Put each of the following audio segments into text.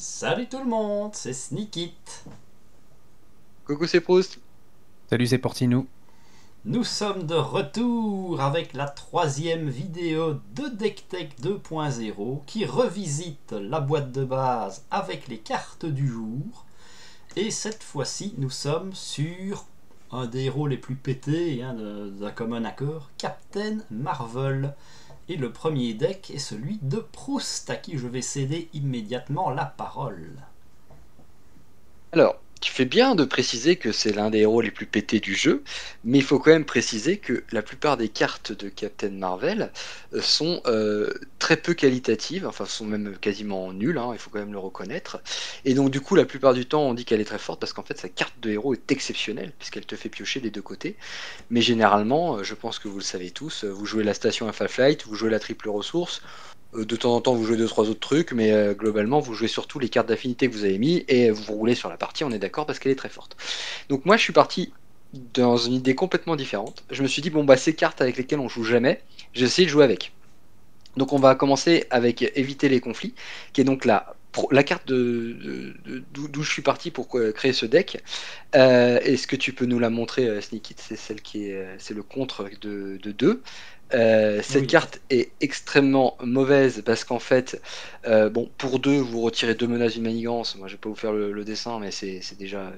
Salut tout le monde, c'est Sneakit. Coucou, c'est Proust. Salut, c'est Portinou. Nous sommes de retour avec la troisième vidéo de DeckTech 2.0 qui revisite la boîte de base avec les cartes du jour. Et cette fois-ci, nous sommes sur un des héros les plus pétés d'un commun accord, Captain Marvel. Et le premier deck est celui de Proust, à qui je vais céder immédiatement la parole. Alors, tu fais bien de préciser que c'est l'un des héros les plus pétés du jeu, mais il faut quand même préciser que la plupart des cartes de Captain Marvel sont très peu qualitatives, enfin sont même quasiment nulles, hein, il faut quand même le reconnaître. Et donc du coup, la plupart du temps, on dit qu'elle est très forte parce qu'en fait, sa carte de héros est exceptionnelle, puisqu'elle te fait piocher des deux côtés. Mais généralement, je pense que vous le savez tous, vous jouez la station Alpha Flight, vous jouez la triple ressource. De temps en temps, vous jouez deux trois autres trucs, mais globalement, vous jouez surtout les cartes d'affinité que vous avez mis et vous roulez sur la partie. On est d'accord parce qu'elle est très forte. Donc moi, je suis parti dans une idée complètement différente. Je me suis dit bon bah ces cartes avec lesquelles on joue jamais, j'ai essayé de jouer avec. Donc on va commencer avec éviter les conflits, qui est donc la carte d'où je suis parti pour créer ce deck. Est-ce que tu peux nous la montrer, Sneaky? C'est celle qui est, c'est le contre de 2. Cette Oui. carte est extrêmement mauvaise parce qu'en fait, bon, pour 2, vous retirez 2 menaces d'une manigance. Moi, je vais pas vous faire le dessin, mais c'est déjà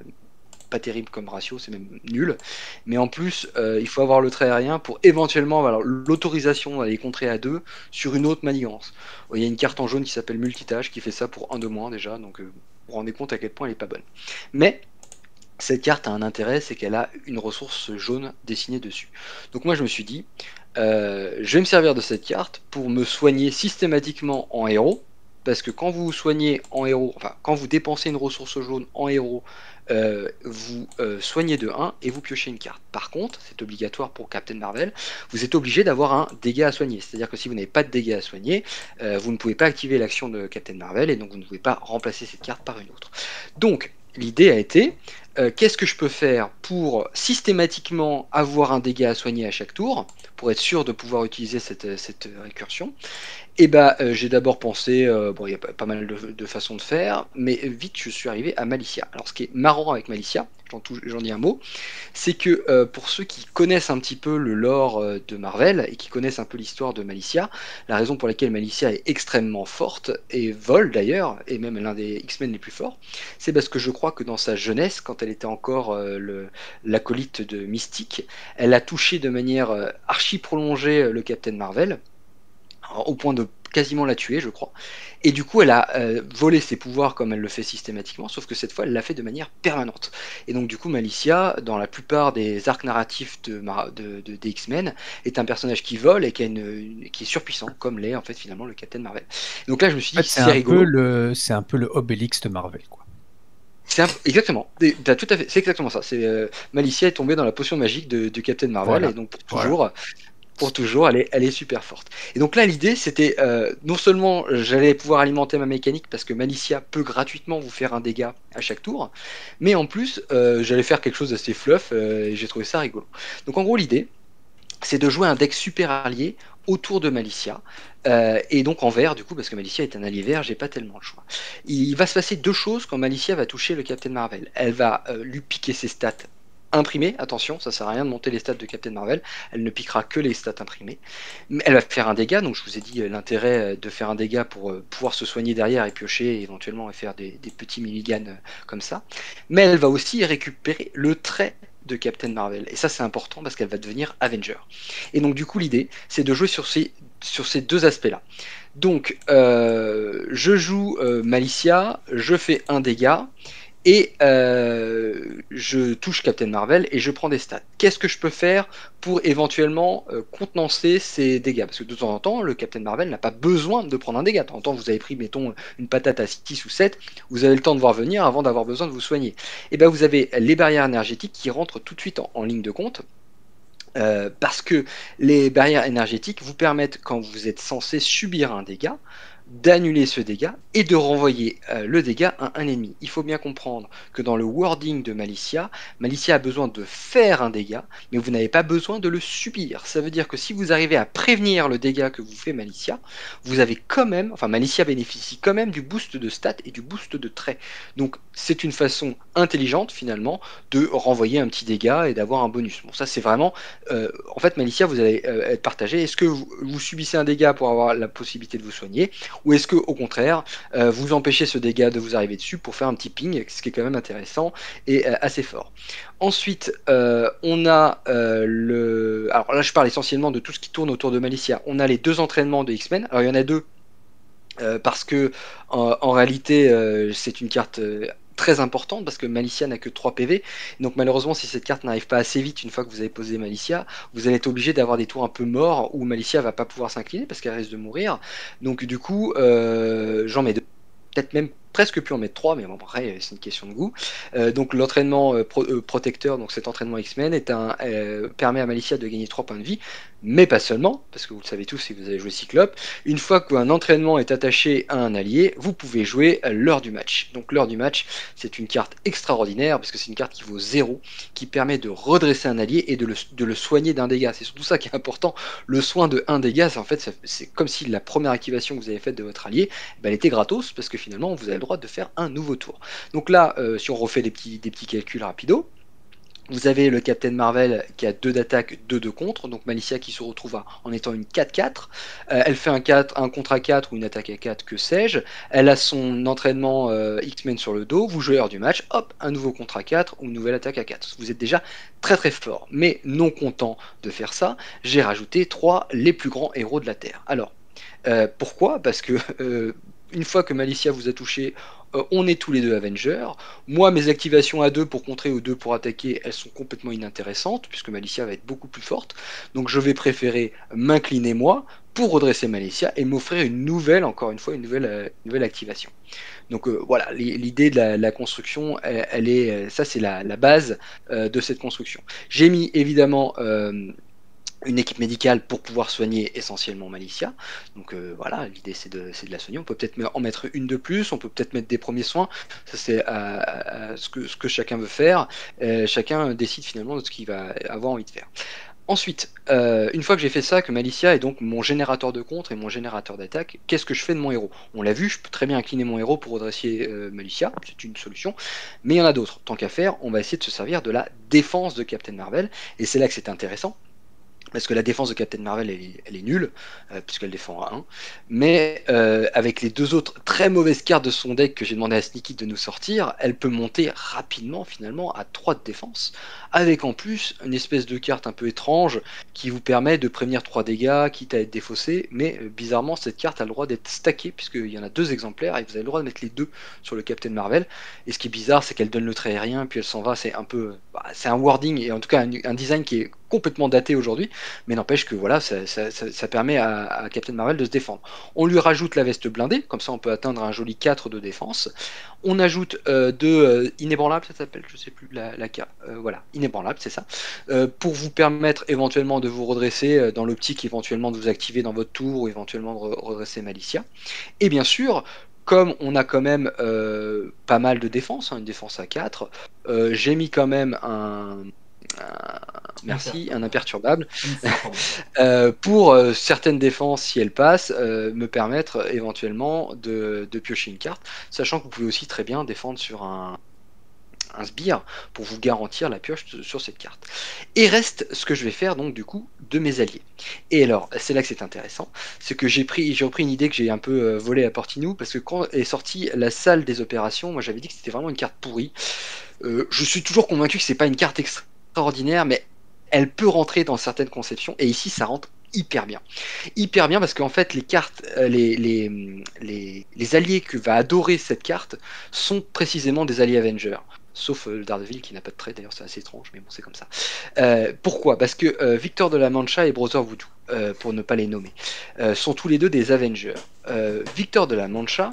pas terrible comme ratio, c'est même nul. Mais en plus, il faut avoir le trait aérien pour éventuellement avoir l'autorisation d'aller contrer à 2 sur une autre manigance. Il y a une carte en jaune qui s'appelle Multitâche qui fait ça pour un de moins déjà, donc vous vous rendez compte à quel point elle est pas bonne. Mais cette carte a un intérêt, c'est qu'elle a une ressource jaune dessinée dessus. Donc moi je me suis dit, je vais me servir de cette carte pour me soigner systématiquement en héros, parce que quand vous vous soignez en héros, enfin quand vous dépensez une ressource jaune en héros, vous soignez de 1 et vous piochez une carte. Par contre, c'est obligatoire pour Captain Marvel, vous êtes obligé d'avoir un dégât à soigner. C'est-à-dire que si vous n'avez pas de dégâts à soigner, vous ne pouvez pas activer l'action de Captain Marvel et donc vous ne pouvez pas remplacer cette carte par une autre. Donc l'idée a été, qu'est-ce que je peux faire pour systématiquement avoir un dégât à soigner à chaque tour, pour être sûr de pouvoir utiliser cette récursion. Et bah, j'ai d'abord pensé, bon, il y a pas mal de façons de faire, mais vite je suis arrivé à Malicia. Alors ce qui est marrant avec Malicia, j'en dis un mot, c'est que pour ceux qui connaissent un petit peu le lore de Marvel et qui connaissent un peu l'histoire de Malicia, la raison pour laquelle Malicia est extrêmement forte et vole d'ailleurs, et même l'un des X-Men les plus forts, c'est parce que je crois que dans sa jeunesse, quand elle était encore l'acolyte de Mystique, elle a touché de manière archi prolongée le Captain Marvel au point de quasiment la tuer, je crois. Et du coup, elle a volé ses pouvoirs comme elle le fait systématiquement, sauf que cette fois, elle l'a fait de manière permanente. Et donc, du coup, Malicia, dans la plupart des arcs narratifs des X-Men, est un personnage qui vole et qui est surpuissant, comme l'est en fait finalement le Captain Marvel. Donc là, je me suis En dit, fait, c'est rigolo. c'est un peu le Obélix de Marvel, quoi. Exactement, t'as tout à fait, c'est exactement ça. Malicia est tombée dans la potion magique de Captain Marvel, et Voilà, donc voilà. pour toujours, elle est super forte. Et donc là, l'idée, c'était non seulement j'allais pouvoir alimenter ma mécanique parce que Malicia peut gratuitement vous faire un dégât à chaque tour, mais en plus, j'allais faire quelque chose d'assez fluff et j'ai trouvé ça rigolo. Donc en gros, l'idée, c'est de jouer un deck super allié autour de Malicia. Et donc en vert, du coup, parce que Malicia est un allié vert, j'ai pas tellement le choix. Il va se passer deux choses quand Malicia va toucher le Captain Marvel. Elle va lui piquer ses stats imprimées, attention, ça sert à rien de monter les stats de Captain Marvel, elle ne piquera que les stats imprimées. Mais elle va faire un dégât, donc je vous ai dit l'intérêt de faire un dégât pour pouvoir se soigner derrière et piocher éventuellement et faire des petits mulligans comme ça. Mais elle va aussi récupérer le trait de Captain Marvel. Et ça, c'est important parce qu'elle va devenir Avenger. Et donc, du coup, l'idée, c'est de jouer sur ces deux aspects-là. Donc, je joue Malicia, je fais un dégât, et je touche Captain Marvel et je prends des stats. Qu'est-ce que je peux faire pour éventuellement contenancer ces dégâts? Parce que de temps en temps, le Captain Marvel n'a pas besoin de prendre un dégât. De temps en temps, vous avez pris, mettons, une patate à 6 ou 7, vous avez le temps de voir venir avant d'avoir besoin de vous soigner. Et bien, vous avez les barrières énergétiques qui rentrent tout de suite en ligne de compte. Parce que les barrières énergétiques vous permettent, quand vous êtes censé subir un dégât, d'annuler ce dégât et de renvoyer le dégât à un ennemi. Il faut bien comprendre que dans le wording de Malicia, Malicia a besoin de faire un dégât, mais vous n'avez pas besoin de le subir. Ça veut dire que si vous arrivez à prévenir le dégât que vous fait Malicia, vous avez quand même, enfin Malicia bénéficie quand même du boost de stats et du boost de traits. Donc c'est une façon intelligente finalement de renvoyer un petit dégât et d'avoir un bonus. Bon, ça c'est vraiment, en fait Malicia, vous allez être partagé. Est-ce que vous subissez un dégât pour avoir la possibilité de vous soigner, ou est-ce que au contraire vous empêchez ce dégât de vous arriver dessus pour faire un petit ping, ce qui est quand même intéressant et assez fort. Ensuite, on a alors là je parle essentiellement de tout ce qui tourne autour de Malicia. On a les 2 entraînements de X-Men. Alors il y en a 2 parce que en réalité c'est une carte très importante parce que Malicia n'a que 3 PV. Donc malheureusement, si cette carte n'arrive pas assez vite une fois que vous avez posé Malicia, vous allez être obligé d'avoir des tours un peu morts où Malicia va pas pouvoir s'incliner parce qu'elle risque de mourir. Donc du coup, j'en mets 2. Peut-être même presque pu en mettre 3, mais bon, après c'est une question de goût. Donc l'entraînement protecteur, donc cet entraînement X-Men permet à Malicia de gagner 3 points de vie, mais pas seulement, parce que vous le savez tous si vous avez joué Cyclope, une fois qu'un entraînement est attaché à un allié, vous pouvez jouer l'heure du match. Donc l'heure du match, c'est une carte extraordinaire, parce que c'est une carte qui vaut 0, qui permet de redresser un allié et de le soigner d'un dégât. C'est surtout ça qui est important. Le soin de 1 dégât, en fait, c'est comme si la première activation que vous avez faite de votre allié, elle était gratos, parce que finalement, vous avez le droit de faire un nouveau tour. Donc là, si on refait des petits calculs rapidos, vous avez le Captain Marvel qui a 2 d'attaque, 2 de contre, donc Malicia qui se retrouve en étant une 4-4. Elle fait un contre à 4 ou une attaque à 4, que sais-je. Elle a son entraînement X-Men sur le dos, vous jouez l'heure du match, hop, un nouveau contre à 4 ou une nouvelle attaque à 4. Vous êtes déjà très très fort. Mais non content de faire ça, j'ai rajouté 3 les plus grands héros de la Terre. Alors, pourquoi ? Parce que une fois que Malicia vous a touché, on est tous les 2 Avengers. Moi, mes activations à 2 pour contrer ou 2 pour attaquer, elles sont complètement inintéressantes, puisque Malicia va être beaucoup plus forte. Donc je vais préférer m'incliner moi pour redresser Malicia et m'offrir encore une fois, une nouvelle activation. Donc voilà, l'idée de la construction, ça c'est la base de cette construction. J'ai mis évidemment une équipe médicale pour pouvoir soigner essentiellement Malicia. Donc voilà, l'idée c'est de la soigner. On peut peut-être en mettre une de plus, on peut peut-être mettre des premiers soins. Ça c'est ce que chacun veut faire. Chacun décide finalement de ce qu'il va avoir envie de faire. Ensuite, une fois que j'ai fait ça, que Malicia est donc mon générateur de contre et mon générateur d'attaque, qu'est-ce que je fais de mon héros? On l'a vu, je peux très bien incliner mon héros pour redresser Malicia, c'est une solution, mais il y en a d'autres. Tant qu'à faire, on va essayer de se servir de la défense de Captain Marvel, et c'est là que c'est intéressant. Parce que la défense de Captain Marvel, elle est nulle, puisqu'elle défend à 1. Mais avec les 2 autres très mauvaises cartes de son deck que j'ai demandé à Sneaky de nous sortir, elle peut monter rapidement finalement à 3 de défense. Avec en plus une espèce de carte un peu étrange qui vous permet de prévenir 3 dégâts, quitte à être défaussé. Mais bizarrement, cette carte a le droit d'être stackée, puisqu'il y en a 2 exemplaires, et vous avez le droit de mettre les 2 sur le Captain Marvel. Et ce qui est bizarre, c'est qu'elle donne le trait aérien, puis elle s'en va. C'est un peu. C'est un wording, et en tout cas un design qui est complètement daté aujourd'hui, mais n'empêche que voilà, ça permet à Captain Marvel de se défendre. On lui rajoute la veste blindée, comme ça on peut atteindre un joli 4 de défense. On ajoute 2 inébranlables, ça s'appelle, je sais plus la carte, voilà, inébranlable, c'est ça, pour vous permettre éventuellement de vous redresser dans l'optique éventuellement de vous activer dans votre tour ou éventuellement de redresser Malicia. Et bien sûr, comme on a quand même pas mal de défense, une défense à 4, j'ai mis quand même un imperturbable pour certaines défenses, si elles passent, me permettre éventuellement de piocher une carte, sachant que vous pouvez aussi très bien défendre sur un sbire pour vous garantir la pioche sur cette carte. Et reste ce que je vais faire donc du coup de mes alliés. Et alors, c'est là que c'est intéressant, c'est que j'ai repris une idée que j'ai un peu volée à Portinou, parce que quand est sortie la salle des opérations, moi j'avais dit que c'était vraiment une carte pourrie. Je suis toujours convaincu que c'est pas une carte extraordinaire, mais elle peut rentrer dans certaines conceptions, et ici ça rentre hyper bien. Hyper bien parce qu'en fait les cartes, les alliés que va adorer cette carte sont précisément des alliés Avengers. Sauf Daredevil qui n'a pas de trait, d'ailleurs c'est assez étrange, mais bon c'est comme ça. Pourquoi? Parce que Victor de la Mancha et Brother Voodoo, pour ne pas les nommer, sont tous les 2 des Avengers. Victor de la Mancha,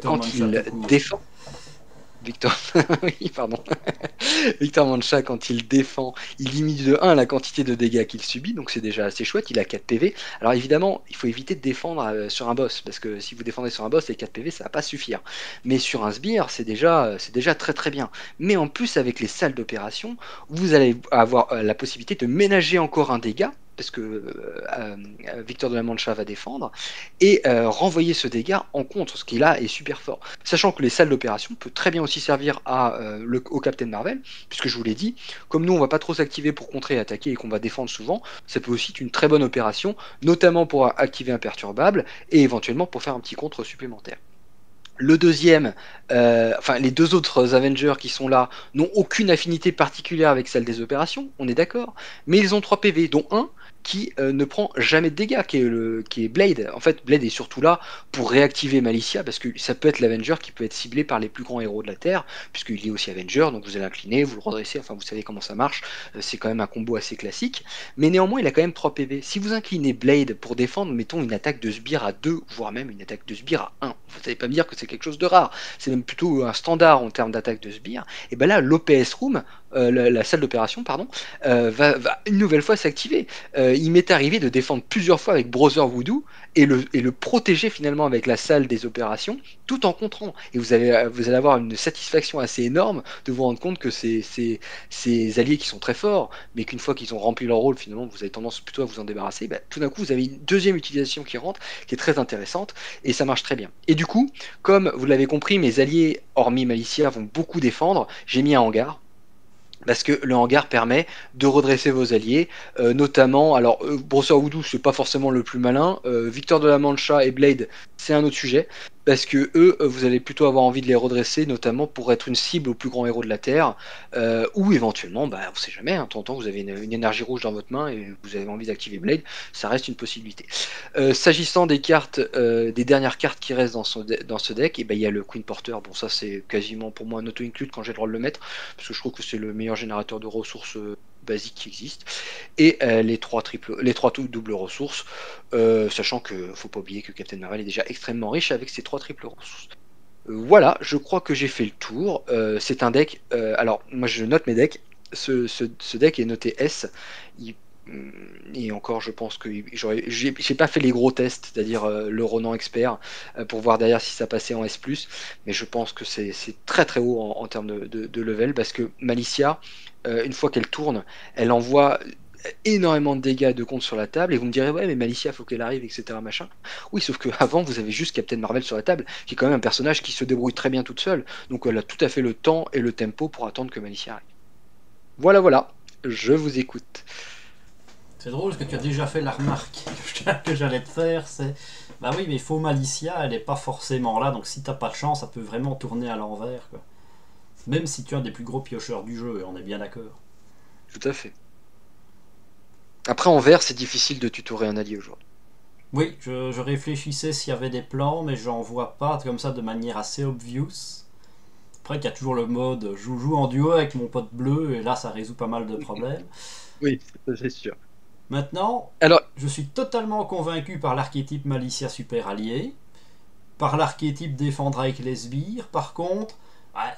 quand il défend... Victor, oui, pardon. Victor Mancha, quand il défend, il limite de 1 la quantité de dégâts qu'il subit, donc c'est déjà assez chouette, il a 4 PV. Alors évidemment, il faut éviter de défendre sur un boss, parce que si vous défendez sur un boss, les 4 PV, ça va pas suffire. Mais sur un sbire, c'est déjà très très bien. Mais en plus, avec les salles d'opération, vous allez avoir la possibilité de ménager encore un dégât, parce que Victor de la Mancha va défendre, et renvoyer ce dégât en contre, ce qui là est super fort. Sachant que les salles d'opération peuvent très bien aussi servir au Captain Marvel, puisque je vous l'ai dit, comme nous on va pas trop s'activer pour contrer et attaquer et qu'on va défendre souvent, ça peut aussi être une très bonne opération, notamment pour activer Imperturbable et éventuellement pour faire un petit contre supplémentaire. Le deuxième, enfin les deux autres Avengers qui sont là n'ont aucune affinité particulière avec celle des opérations, on est d'accord, mais ils ont 3 PV, dont un qui ne prend jamais de dégâts, qui est Blade. En fait, Blade est surtout là pour réactiver Malicia, parce que ça peut être l'Avenger qui peut être ciblé par les plus grands héros de la Terre, puisqu'il est aussi Avenger, donc vous allez incliner, vous le redressez, enfin vous savez comment ça marche, c'est quand même un combo assez classique, mais néanmoins il a quand même 3 PV. Si vous inclinez Blade pour défendre, mettons une attaque de sbire à 2, voire même une attaque de sbire à 1, vous n'allez pas me dire que c'est quelque chose de rare, c'est même plutôt un standard en termes d'attaque de sbire, et ben là l'OPS Room, la salle d'opération, pardon, va une nouvelle fois s'activer. Il m'est arrivé de défendre plusieurs fois avec Brother Voodoo et le protéger finalement avec la salle des opérations, tout en contrant. Et vous allez avoir une satisfaction assez énorme de vous rendre compte que ces alliés qui sont très forts, mais qu'une fois qu'ils ont rempli leur rôle, finalement, vous avez tendance plutôt à vous en débarrasser. Bah, tout d'un coup, vous avez une deuxième utilisation qui rentre, qui est très intéressante, et ça marche très bien. Et du coup, comme vous l'avez compris, mes alliés, hormis Malicia, vont beaucoup défendre. J'ai mis un hangar, parce que le hangar permet de redresser vos alliés, notamment, alors Brosser Voodoo c'est pas forcément le plus malin, Victor de la Mancha et Blade c'est un autre sujet, parce que eux, vous allez plutôt avoir envie de les redresser, notamment pour être une cible au plus grand héros de la Terre, ou éventuellement, bah, on sait jamais, hein, de temps en temps vous avez une énergie rouge dans votre main et vous avez envie d'activer Blade, ça reste une possibilité. S'agissant des cartes, des dernières cartes qui restent dans ce deck, et ben il y a le Queen Porter, bon ça c'est quasiment pour moi un auto-include quand j'ai le droit de le mettre, parce que je trouve que c'est le meilleur générateur de ressources basiques qui existe, et les trois doubles ressources, sachant que faut pas oublier que Captain Marvel est déjà extrêmement riche avec ses 3 triples ressources. Voilà, je crois que j'ai fait le tour. C'est un deck, alors moi je note mes decks, ce deck est noté S. Et encore, je pense que j'ai pas fait les gros tests, c'est-à-dire le Ronan expert, pour voir derrière si ça passait en S+, mais je pense que c'est très très haut en termes de level, parce que Malicia, une fois qu'elle tourne, elle envoie énormément de dégâts et de comptes sur la table, et vous me direz ouais mais Malicia faut qu'elle arrive, etc., machin. Oui, sauf que avant vous avez juste Captain Marvel sur la table, qui est quand même un personnage qui se débrouille très bien toute seule, donc elle a tout à fait le temps et le tempo pour attendre que Malicia arrive. Voilà, je vous écoute. C'est drôle parce que tu as déjà fait la remarque que j'allais te faire, c'est bah oui mais faut Malicia, elle est pas forcément là, donc si t'as pas de chance, ça peut vraiment tourner à l'envers, quoi. Même si tu as des plus gros piocheurs du jeu, on est bien d'accord. Tout à fait. Après en vert c'est difficile de tutorer un allié aujourd'hui. Oui, je réfléchissais s'il y avait des plans, mais j'en vois pas comme ça de manière assez obvious. Après, il y a toujours le mode je joue en duo avec mon pote bleu, et là ça résout pas mal de problèmes. Oui, c'est sûr. Maintenant, alors, je suis totalement convaincu par l'archétype Malicia super allié, par l'archétype défendre avec les sbires. Par contre,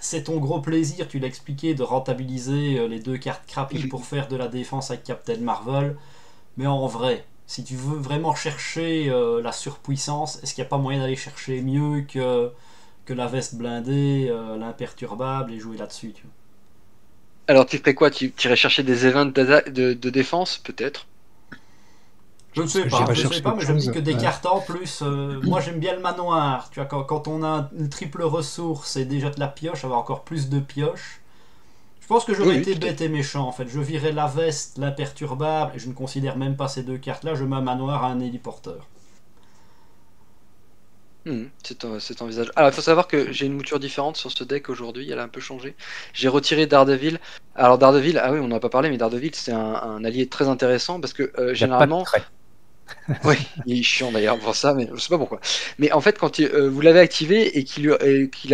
c'est ton gros plaisir, tu l'as expliqué, de rentabiliser les 2 cartes crappy pour faire de la défense avec Captain Marvel. Mais en vrai, si tu veux vraiment chercher la surpuissance, est-ce qu'il n'y a pas moyen d'aller chercher mieux que la veste blindée, l'imperturbable, et jouer là-dessus, tu vois? Alors tu ferais quoi? Tu irais chercher des events de défense peut-être? Je ne sais J'irais pas, chercher mais autre je me dis chose. que des cartes en plus, moi j'aime bien le manoir, tu vois, quand on a une triple ressource et déjà de la pioche, avoir encore plus de pioche. Je pense que j'aurais Oui, été tout à bête et méchant en fait, je virais la veste, l'imperturbable, et je ne considère même pas ces 2 cartes là, je mets un manoir à un héliporteur. C'est envisageable. Alors, il faut savoir que j'ai une mouture différente sur ce deck aujourd'hui, elle a un peu changé. J'ai retiré Daredevil. Alors, Daredevil, ah oui, on n'en a pas parlé, mais Daredevil, c'est un allié très intéressant parce que Il n'y a pas de généralement, trait. Oui, il est chiant d'ailleurs pour ça, mais je sais pas pourquoi. Mais en fait, quand vous l'avez activé et qu'il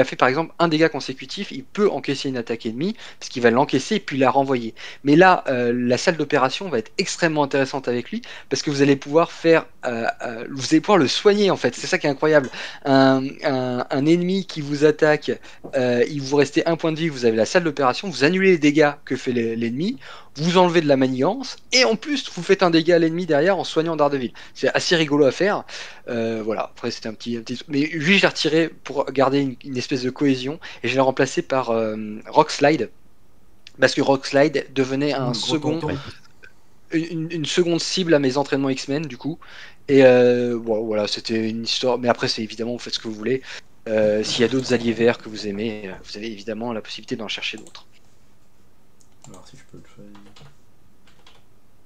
a fait par exemple un dégât consécutif, il peut encaisser une attaque ennemie, parce qu'il va l'encaisser et puis la renvoyer. Mais là, la salle d'opération va être extrêmement intéressante avec lui, parce que vous allez pouvoir vous allez pouvoir le soigner en fait. C'est ça qui est incroyable. Un ennemi qui vous attaque, il vous restait un point de vie, vous avez la salle d'opération, vous annulez les dégâts que fait l'ennemi, vous enlevez de la manigance, et en plus vous faites un dégât à l'ennemi derrière en soignant Daredevil. C'est assez rigolo à faire. Voilà, après c'était un petit. Mais lui, je l'ai retiré pour garder une espèce de cohésion, et je l'ai remplacé par Rock Slide, parce que Rock Slide devenait un Gros tonton. une seconde cible à mes entraînements X-Men, du coup. Et bon, voilà, c'était une histoire. Mais après, c'est évidemment, vous faites ce que vous voulez. S'il y a d'autres alliés verts que vous aimez, vous avez évidemment la possibilité d'en chercher d'autres. Alors si je peux le choisir.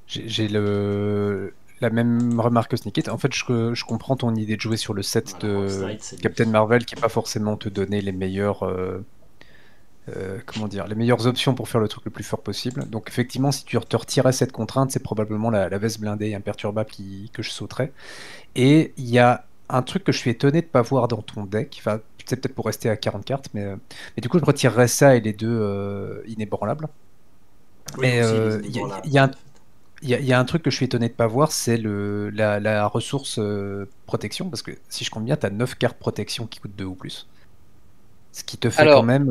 J'ai la même remarque que Sneakit. En fait, je comprends ton idée de jouer sur le set Voilà, de Rockslide, c'est Captain lui. Marvel qui n'est pas forcément te donner les meilleurs, comment dire, les meilleures options pour faire le truc le plus fort possible. Donc effectivement, si tu te retirais cette contrainte, c'est probablement la veste blindée imperturbable que je sauterais. Et il y a un truc que je suis étonné de ne pas voir dans ton deck. Enfin, c'est peut-être pour rester à 40 cartes, mais du coup, je retirerais ça et les deux inébranlables. Oui, Mais aussi les il y, inébranlables. il y a un il y a un truc que je suis étonné de pas voir, c'est la ressource protection, parce que si je compte bien, tu as 9 cartes protection qui coûtent 2 ou plus. Ce qui te fait quand Alors, même,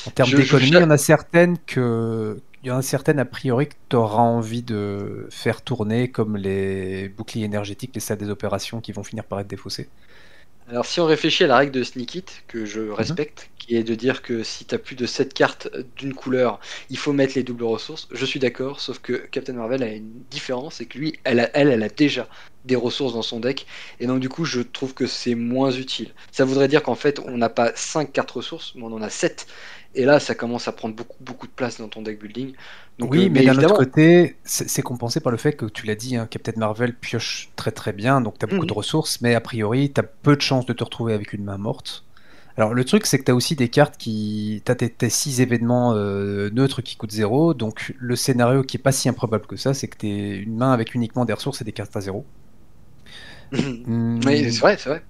en termes je joue. d'économie, il y en a certaines a priori que tu auras envie de faire tourner, comme les boucliers énergétiques, les salles des opérations qui vont finir par être défaussées. Alors, si on réfléchit à la règle de Sneak It, que je Mhm. respecte, qui est de dire que si tu as plus de 7 cartes d'une couleur, il faut mettre les doubles ressources, je suis d'accord, sauf que Captain Marvel a une différence, c'est que lui, elle a déjà des ressources dans son deck, et donc du coup, je trouve que c'est moins utile. Ça voudrait dire qu'en fait, on n'a pas 5 cartes ressources, mais on en a 7, et là, ça commence à prendre beaucoup, beaucoup de place dans ton deck building. Donc, Oui, mais mais d'un autre évidemment, côté, c'est compensé par le fait que tu l'as dit, hein, Captain Marvel pioche très très bien, donc tu as beaucoup de mhm. ressources, mais a priori, tu as peu de chances de te retrouver avec une main morte. Alors le truc, c'est que tu as aussi des cartes qui... Tu as tes 6 événements neutres qui coûtent 0, donc le scénario qui est pas si improbable que ça, c'est que tu es une main avec uniquement des ressources et des cartes à 0. Oui, c'est Hmm, vrai, c'est vrai.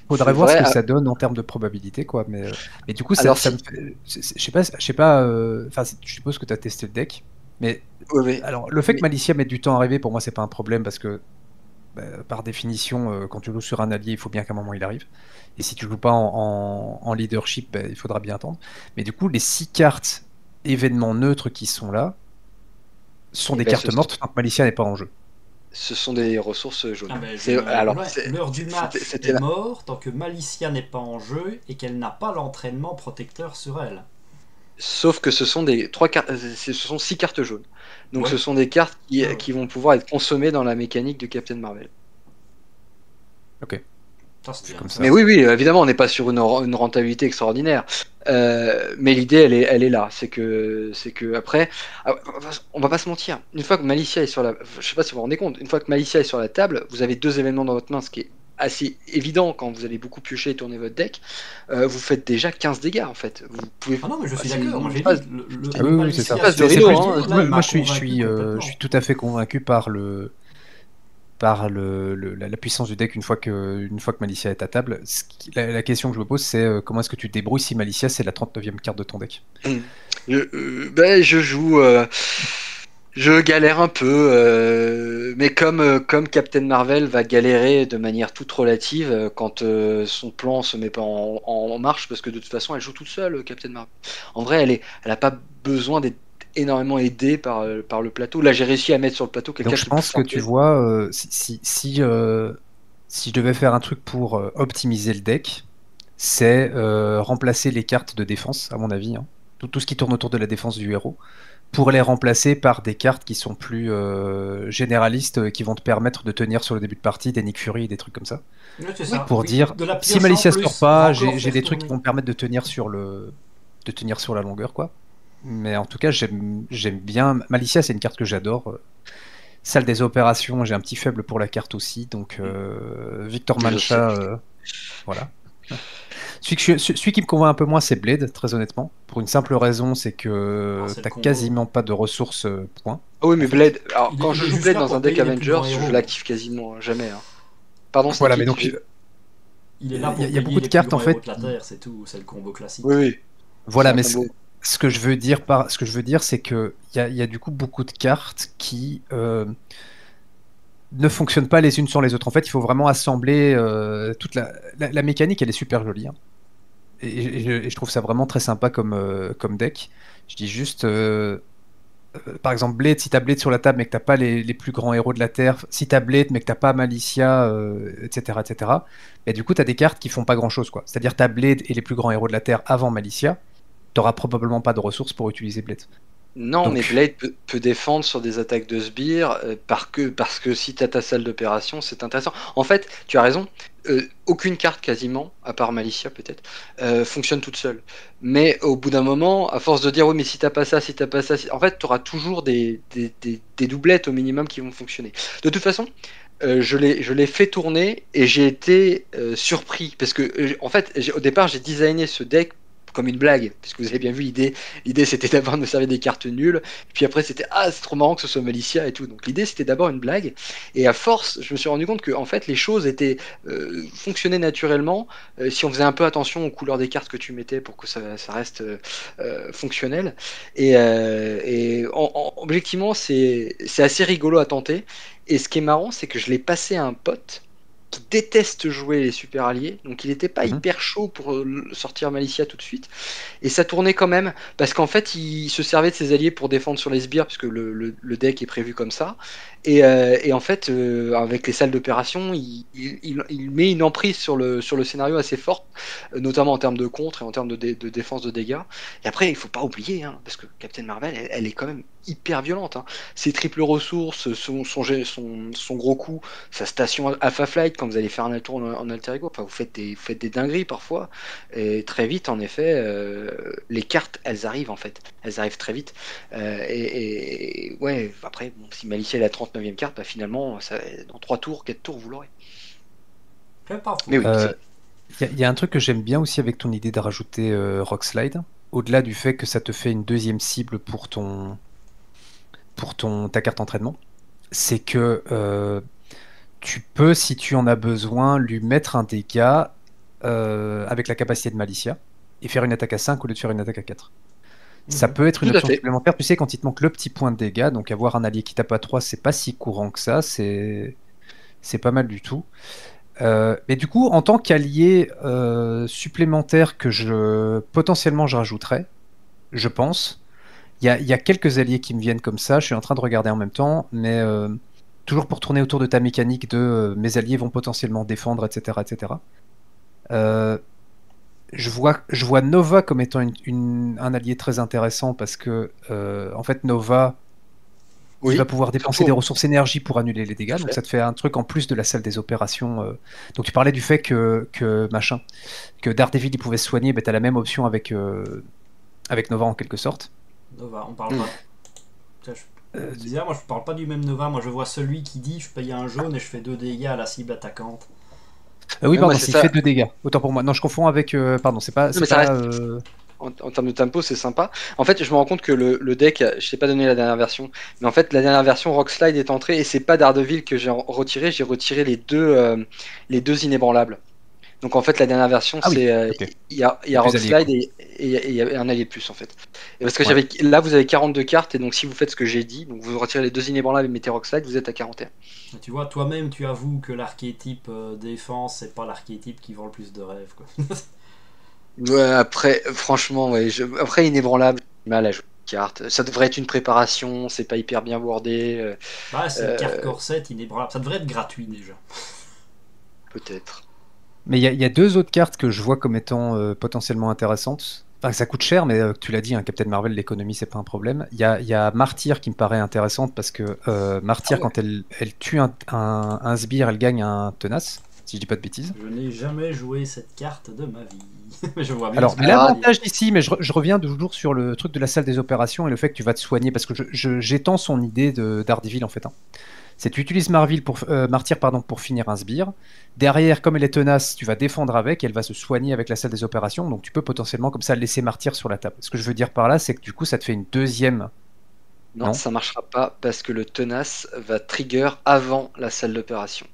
Faudrait C'est voir ce vrai. que Ah, ça donne en termes de probabilité, quoi. Mais du coup, alors, ça me si. fait... Je sais pas, enfin, je suppose que tu as testé le deck, mais Oui, oui. alors le fait que Mais, Malicia mette du temps à arriver, pour moi, c'est pas un problème parce que par définition, quand tu joues sur un allié, il faut bien qu'à un moment il arrive. Et si tu joues pas en leadership, il faudra bien attendre. Mais du coup, les 6 cartes événements neutres qui sont là sont eh des ben, cartes mortes tant que Malicia n'est pas en jeu. ce sont des ressources jaunes. Ah ben, C'est alors, l'heure du match est c'était morte tant que Malicia n'est pas en jeu et qu'elle n'a pas l'entraînement protecteur sur elle. sauf que ce sont des trois cartes, ce sont 6 cartes jaunes. Donc Ouais, ce sont des cartes ouais, ouais. qui vont pouvoir être consommées dans la mécanique de Captain Marvel. Ok, Ça c'est c'est bien, comme ça Mais ça. oui, oui, évidemment, on n'est pas sur une rentabilité extraordinaire. Mais l'idée, elle est là. C'est que après, ah, on va pas se mentir. Une fois que Malicia est sur la, je sais pas si vous vous rendez compte, une fois que Malicia est sur la table, vous avez 2 événements dans votre main, ce qui est assez évident quand vous allez beaucoup piocher et tourner votre deck. Vous faites déjà 15 dégâts en fait. Vous pouvez, Ah non, mais je bah, suis c'est d'accord. Moi une j'ai dit, phase, Ah le oui, oui, c'est ça. Malicia phase de sur C'est le rideau, plus, hein. papier, là, il moi, m'a convaincu je suis complètement. tout à fait convaincu par la puissance du deck une fois que Malicia est à table. La question que je me pose, c'est comment est-ce que tu te débrouilles si Malicia c'est la 39e carte de ton deck? Ben, je joue. Je galère un peu, mais comme Captain Marvel va galérer de manière toute relative quand son plan se met pas en marche, parce que de toute façon elle joue toute seule, Captain Marvel. En vrai, elle a pas besoin d'être énormément aidée par le plateau. Là, j'ai réussi à mettre sur le plateau Donc quelqu'un je qui peut pense que tu flanquer. vois, si je devais faire un truc pour optimiser le deck, c'est remplacer les cartes de défense, à mon avis, hein. Tout ce qui tourne autour de la défense du héros, pour les remplacer par des cartes qui sont plus généralistes, qui vont te permettre de tenir sur le début de partie, des Nick Fury, des trucs comme ça. Ouais, c'est Oui, ça, Pour oui. dire, De la si pioche en Malicia sort plus pour pas, encore j'ai faire des trucs qui tourner. vont me permettre de tenir sur la longueur, quoi. Mais en tout cas, j'aime bien. Malicia, c'est une carte que j'adore. Salle des opérations, j'ai un petit faible pour la carte aussi. Donc, Victor je sais. Mancha, voilà. Celui qui me convainc un peu moins, c'est Blade, très honnêtement. Pour une simple raison, c'est que c'est le t'as combo. quasiment pas de ressources, point. Ah oui, mais En fait, Blade, alors il quand est je joue juste Blade là dans pour un deck payer les plus Avengers, grands héros. je l'active quasiment jamais. Hein. Pardon, Voilà, mais Snake, donc, Il est là il pour y a payer beaucoup de les cartes, plus en grands héros fait. de la Terre, c'est tout. C'est le combo classique. oui, oui, c'est Voilà, un mais combo. ce que je veux dire, c'est que il y a du coup beaucoup de cartes qui ne fonctionnent pas les unes sans les autres. En fait, il faut vraiment assembler toute la mécanique, elle est super jolie, hein. Et je trouve ça vraiment très sympa comme deck. Je dis juste, par exemple, Blade, si t'as Blade sur la table mais que t'as pas les plus grands héros de la Terre, si t'as Blade mais que t'as pas Malicia, etc., etc., et du coup, t'as des cartes qui font pas grand-chose, quoi. C'est-à-dire, t'as Blade et les plus grands héros de la Terre avant Malicia, t'auras probablement pas de ressources pour utiliser Blade. Non, mais Donc, Blade peut défendre sur des attaques de sbires parce que si tu as ta salle d'opération, c'est intéressant. En fait, tu as raison, aucune carte quasiment, à part Malicia peut-être, fonctionne toute seule. Mais au bout d'un moment, à force de dire oui, mais si t'as pas ça, si t'as pas ça, en fait, tu auras toujours des doublettes au minimum qui vont fonctionner. De toute façon, je l'ai fait tourner et j'ai été surpris parce que en fait, au départ, j'ai designé ce deck comme une blague, puisque vous avez bien vu l'idée c'était d'abord de me servir des cartes nulles, et puis après c'était ah c'est trop marrant que ce soit Malicia et tout. Donc l'idée c'était d'abord une blague, et à force je me suis rendu compte que en fait les choses étaient fonctionnaient naturellement si on faisait un peu attention aux couleurs des cartes que tu mettais pour que ça reste fonctionnel. Objectivement c'est assez rigolo à tenter. Et ce qui est marrant c'est que je l'ai passé à un pote qui déteste jouer les super alliés, donc il n'était pas mhm. hyper chaud pour sortir Malicia tout de suite, et ça tournait quand même, parce qu'en fait il se servait de ses alliés pour défendre sur les sbires, puisque le deck est prévu comme ça, et en fait avec les salles d'opération, il met une emprise sur le scénario assez forte, notamment en termes de contre et en termes de défense de dégâts, et après il faut pas oublier, hein, parce que Captain Marvel, elle est quand même hyper violente, hein. Ses triples ressources, son gros coup, sa station Alpha Flight quand vous allez faire un tour en alter ego, enfin, vous faites des dingueries parfois, et très vite en effet les cartes elles arrivent en fait, elles arrivent très vite, et ouais après bon, si Malicia est la 39e carte, bah, finalement ça, dans 3 tours, 4 tours vous l'aurez. C'est pas faux. Mais oui, Il y a un truc que j'aime bien aussi avec ton idée de rajouter Rock Slide, au-delà du fait que ça te fait une deuxième cible pour ta carte entraînement, c'est que tu peux, si tu en as besoin, lui mettre un dégât avec la capacité de Malicia et faire une attaque à 5 au lieu de faire une attaque à 4. Ça peut être une tout à option fait. supplémentaire. Tu sais, quand il te manque le petit point de dégâts, donc avoir un allié qui tape à 3, c'est pas si courant que ça, c'est pas mal du tout. Mais du coup, en tant qu'allié supplémentaire que potentiellement je rajouterais, je pense, il y a quelques alliés qui me viennent comme ça, je suis en train de regarder en même temps, mais toujours pour tourner autour de ta mécanique de mes alliés vont potentiellement défendre, etc. etc. Je vois Nova comme étant un allié très intéressant parce que en fait Nova il va Oui, pouvoir dépenser surtout des ressources énergie pour annuler les dégâts, tout à donc fait. ça te fait un truc en plus de la salle des opérations. Donc tu parlais du fait que Daredevil il pouvait se soigner, ben, tu as la même option avec Nova en quelque sorte. Nova, on parle Hmm. pas. Tiens, je disais, moi je parle pas du même Nova, moi je vois celui qui dit je paye un jaune et je fais 2 dégâts à la cible attaquante. Oui, Ouais, moi pardon, c'est s'il ça. fait 2 dégâts. Autant pour moi. Non, je confonds avec. Pardon, Non mais c'est ça pas. reste en termes de tempo, c'est sympa. En fait, je me rends compte que le deck, je t'ai pas donné la dernière version, mais en fait, la dernière version Rockslide est entrée et c'est pas Daredevil que j'ai retiré les deux inébranlables. Donc en fait, la dernière version, Ah oui, c'est ok. il y C'est a plus allié, Rockslide quoi. et il y a un allié de plus en fait. Et parce que Ouais. là, vous avez 42 cartes et donc si vous faites ce que j'ai dit, donc vous retirez les deux inébranlables et mettez Rockslide, vous êtes à 41. Et tu vois, toi-même tu avoues que l'archétype défense, c'est pas l'archétype qui vend le plus de rêves, quoi. Ouais, après, franchement, ouais, après inébranlable, j'ai du mal à jouer une carte. Ça devrait être une préparation, c'est pas hyper bien wordé. Bah, c'est une carte Euh, corset inébranlable. Ça devrait être gratuit déjà. Peut-être. Mais il y a deux autres cartes que je vois comme étant potentiellement intéressantes. Enfin, ça coûte cher, mais tu l'as dit, hein, Captain Marvel, l'économie, c'est pas un problème. Il y a Martyr qui me paraît intéressante parce que Ah Martyr, ouais. quand elle tue un sbire, elle gagne un tenace, si je dis pas de bêtises. Je n'ai jamais joué cette carte de ma vie. Je vois bien Alors, ce que tu veux dire. l'avantage ici, mais je reviens toujours sur le truc de la salle des opérations et le fait que tu vas te soigner, parce que j'étends son idée de Daredevil en fait. Hein. C'est tu utilises Martyr pour finir un sbire. Derrière, comme elle est tenace, tu vas défendre avec, elle va se soigner avec la salle des opérations, donc tu peux potentiellement comme ça laisser Martyr sur la table. Ce que je veux dire par là, c'est que du coup, ça te fait une deuxième. Non, ça marchera pas parce que le tenace va trigger avant la salle d'opération.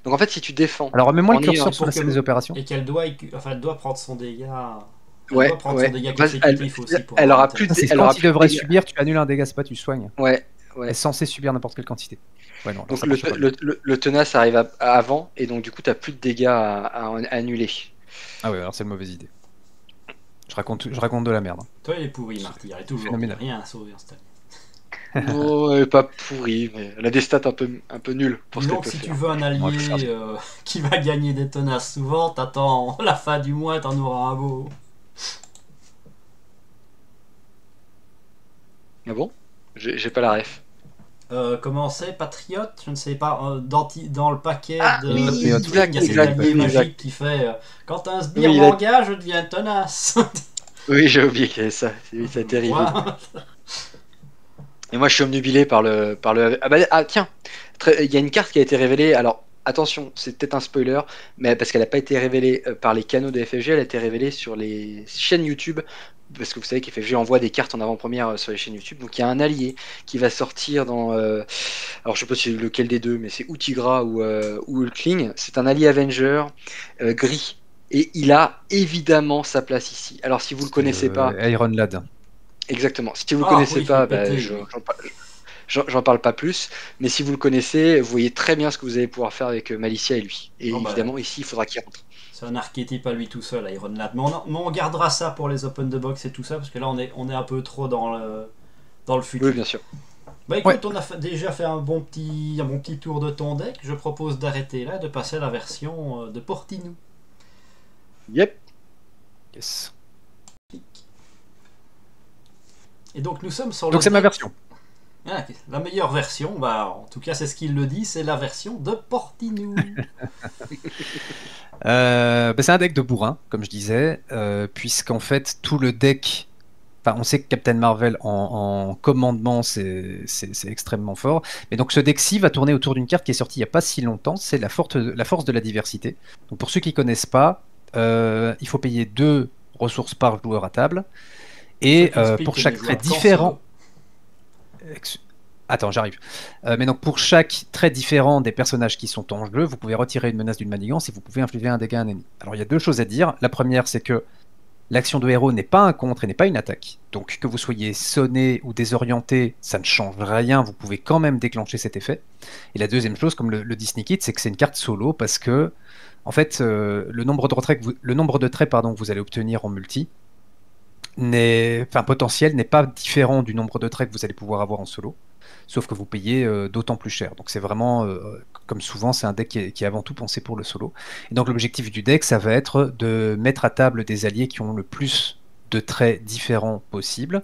Donc en fait, si tu défends. Alors, mets-moi le en ayant- curseur sur la salle des opérations. Et qu'elle doit, elle doit prendre son dégât. Elle Ouais, doit prendre ouais. son dégât Parce- consécutif aussi. Pour elle avoir aura le plus tenace. C'est elle quand aura il plus de devrait dégâts. subir, tu annules un dégât, c'est pas tu soignes. Ouais, Elle ouais. est censée subir n'importe quelle quantité. Ouais, non, alors Donc ça marche pas. le tenace arrive avant et donc du coup t'as plus de dégâts à annuler. Ah ouais, alors c'est une mauvaise idée. Je raconte de la merde. Hein. Toi, il est pourri, Martyr. Il est toujours Phénoménal. rien à sauver en cette année. Bon, elle est pas pourrie, mais elle a des stats un peu nulles pour ce qu'elle Donc, peut si tu faire. veux un allié Ouais, je sais. qui va gagner des tenaces souvent, t'attends la fin du mois, t'en auras un beau. Ah bon? J'ai pas la ref. Comment c'est, Patriote? Je ne sais pas. Dans le paquet Ah, de oui, Patriote, exact, il y a cet exact, allié exact. magique qui fait quand un sbire Oui, m'engage, je deviens tenace. Oui, j'ai oublié qu'il y avait ça. Oui, ça a été arrivé. Voilà. Et moi, je suis omnubilé par le. Tiens, il y a une carte qui a été révélée. Alors, attention, c'est peut-être un spoiler, mais parce qu'elle n'a pas été révélée par les canaux de FFG, elle a été révélée sur les chaînes YouTube. Parce que vous savez qu'FFG envoie des cartes en avant-première sur les chaînes YouTube. Donc, il y a un allié qui va sortir dans. Alors, je sais pas si c'est lequel des deux, mais c'est ou Tigra ou Hulkling. C'est un allié Avenger gris. Et il a évidemment sa place ici. Alors, si vous le connaissez pas. Iron Lad. Exactement. Si vous Ah, connaissez oui, pas, il est pété, j'en parle pas plus. Mais si vous le connaissez, vous voyez très bien ce que vous allez pouvoir faire avec Malicia et lui. Et Oh, bah, évidemment, ici, il faudra qu'il rentre. c'est un archétype à lui tout seul, Iron Lad. Mais on gardera ça pour les open the box et tout ça, parce que là, on est un peu trop dans le futur. Oui, bien sûr. Bah écoute, on a déjà fait un bon petit tour de ton deck. Je propose d'arrêter là, de passer à la version de Portinou. Yep. Yes. Et donc nous sommes sur le Donc c'est ma deck- version. Ah, la meilleure version, bah en tout cas c'est ce qu'il le dit, c'est la version de Portinou. C'est un deck de bourrin, comme je disais, puisqu'en fait tout le deck. Enfin, on sait que Captain Marvel en commandement c'est extrêmement fort, mais donc ce deck-ci va tourner autour d'une carte qui est sortie il n'y a pas si longtemps, c'est la force de la diversité. Donc pour ceux qui connaissent pas, il faut payer 2 ressources par joueur à table, et Ça t'explique pour que chaque les trait joueurs différent. Attends, j'arrive. Mais donc pour chaque trait différent des personnages qui sont en jeu, vous pouvez retirer une menace d'une manigance et vous pouvez infliger un dégât à un ennemi. Alors il y a 2 choses à dire. La première, c'est que l'action de héros n'est pas un contre et n'est pas une attaque. Donc que vous soyez sonné ou désorienté, ça ne change rien, vous pouvez quand même déclencher cet effet. Et la deuxième chose, comme le dit Sneakit, c'est que c'est une carte solo parce que, en fait, le nombre de traits que vous allez obtenir en multi potentiel n'est pas différent du nombre de traits que vous allez pouvoir avoir en solo, sauf que vous payez d'autant plus cher. Donc c'est vraiment, comme souvent, c'est un deck qui est avant tout pensé pour le solo. Et donc l'objectif du deck, ça va être de mettre à table des alliés qui ont le plus de traits différents possible.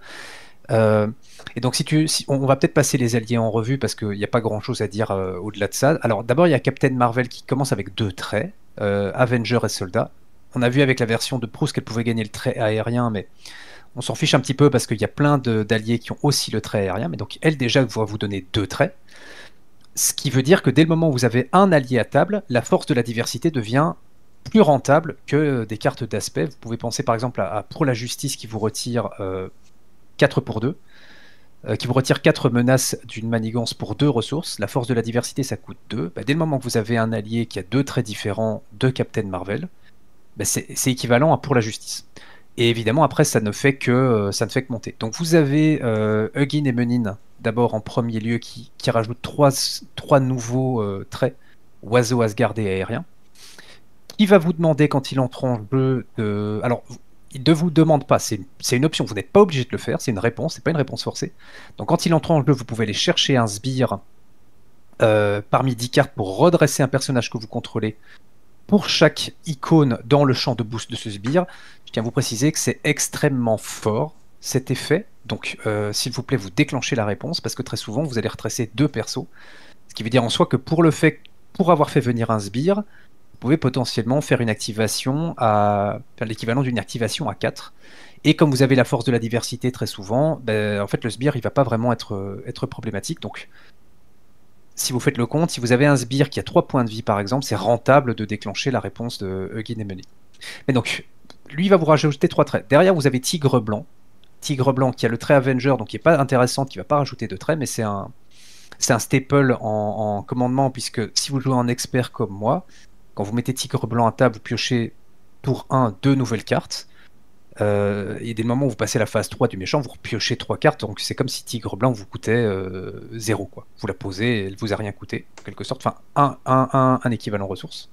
Et donc on va peut-être passer les alliés en revue parce qu'il n'y a pas grand-chose à dire au-delà de ça. Alors d'abord, il y a Captain Marvel qui commence avec 2 traits, Avenger et Soldat. On a vu avec la version de Proust qu'elle pouvait gagner le trait aérien, mais on s'en fiche un petit peu parce qu'il y a plein d'alliés qui ont aussi le trait aérien, mais donc elle déjà va vous donner 2 traits. Ce qui veut dire que dès le moment où vous avez un allié à table, la force de la diversité devient plus rentable que des cartes d'aspect. Vous pouvez penser par exemple à Pour la Justice qui vous retire 4 pour 2, qui vous retire 4 menaces d'une manigance pour 2 ressources. La force de la diversité, ça coûte 2. Dès le moment que vous avez un allié qui a 2 traits différents de Captain Marvel, c'est équivalent à Pour la Justice. Et évidemment, après, ça ne fait que monter. Donc vous avez Hugin et Menin, d'abord en premier lieu, qui rajoutent 3 nouveaux traits, oiseau, Asgard et aérien. Il va vous demander, quand il entre en jeu, alors, il ne vous demande pas, c'est une option, vous n'êtes pas obligé de le faire, c'est une réponse, c'est pas une réponse forcée. Donc quand il entre en jeu, vous pouvez aller chercher un sbire parmi 10 cartes pour redresser un personnage que vous contrôlez. Pour chaque icône dans le champ de boost de ce sbire, je tiens à vous préciser que c'est extrêmement fort cet effet. Donc, s'il vous plaît, vous déclenchez la réponse parce que très souvent, vous allez retresser 2 persos. Ce qui veut dire en soi que pour avoir fait venir un sbire, vous pouvez potentiellement faire une activation faire l'équivalent d'une activation à 4. Et comme vous avez la force de la diversité très souvent, en fait le sbire il va pas vraiment être problématique. Donc si vous faites le compte, si vous avez un sbire qui a 3 points de vie par exemple, c'est rentable de déclencher la réponse de Hugin Emily. Mais donc lui il va vous rajouter 3 traits. Derrière vous avez Tigre Blanc. Tigre Blanc qui a le trait Avenger, donc qui n'est pas intéressant, qui ne va pas rajouter de traits, mais c'est un staple en commandement, puisque si vous jouez en expert comme moi, quand vous mettez Tigre Blanc à table, vous piochez tour 1 2 nouvelles cartes. Et dès le moment où vous passez la phase 3 du méchant, vous repiochez 3 cartes, donc c'est comme si Tigre Blanc vous coûtait 0, quoi. Vous la posez, elle vous a rien coûté, en quelque sorte. Enfin, un équivalent ressource.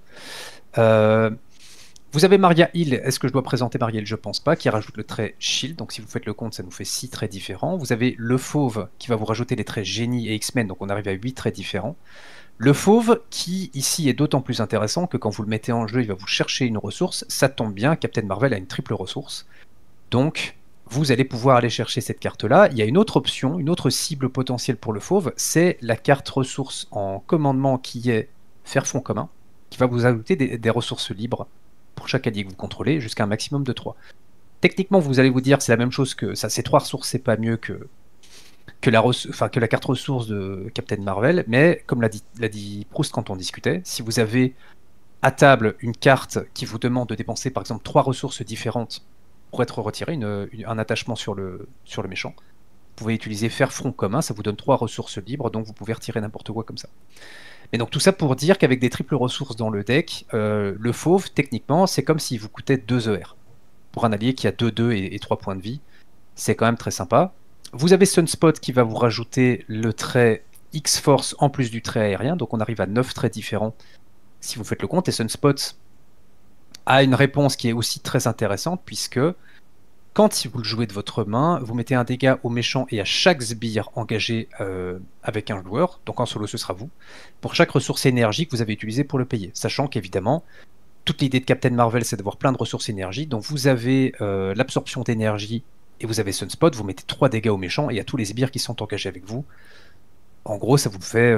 Vous avez Maria Hill. Est-ce que je dois présenter Maria Hill? Je pense pas. Qui rajoute le trait Shield. Donc si vous faites le compte, ça nous fait 6 traits différents. Vous avez le Fauve qui va vous rajouter les traits Génie et X-Men. Donc on arrive à 8 traits différents. Le Fauve qui ici est d'autant plus intéressant que quand vous le mettez en jeu, il va vous chercher une ressource. Ça tombe bien, Captain Marvel a une triple ressource. Donc vous allez pouvoir aller chercher cette carte-là. Il y a une autre option, une autre cible potentielle pour le Fauve. C'est la carte ressource en commandement qui est Faire Front Commun, qui va vous ajouter des ressources libres pour chaque allié que vous contrôlez, jusqu'à un maximum de 3. Techniquement, vous allez vous dire c'est la même chose que ça, ces 3 ressources, c'est pas mieux que la carte ressource de Captain Marvel, mais comme l'a dit Proust quand on discutait, si vous avez à table une carte qui vous demande de dépenser par exemple 3 ressources différentes pour être retiré, un attachement sur le méchant, vous pouvez utiliser Faire Front Commun, ça vous donne 3 ressources libres, donc vous pouvez retirer n'importe quoi comme ça. Et donc tout ça pour dire qu'avec des triples ressources dans le deck, le Fauve, techniquement, c'est comme s'il vous coûtait 2 ER. Pour un allié qui a 2 et 3 points de vie, c'est quand même très sympa. Vous avez Sunspot qui va vous rajouter le trait X-Force en plus du trait aérien, donc on arrive à 9 traits différents si vous faites le compte. Et Sunspot a une réponse qui est aussi très intéressante, puisque quand vous le jouez de votre main, vous mettez un dégât au méchant et à chaque sbire engagé avec un joueur, donc en solo ce sera vous, pour chaque ressource énergie que vous avez utilisée pour le payer. Sachant qu'évidemment, toute l'idée de Captain Marvel c'est d'avoir plein de ressources énergie, donc vous avez l'absorption d'énergie et vous avez Sunspot, vous mettez 3 dégâts au méchant et à tous les sbires qui sont engagés avec vous. En gros, ça vous fait...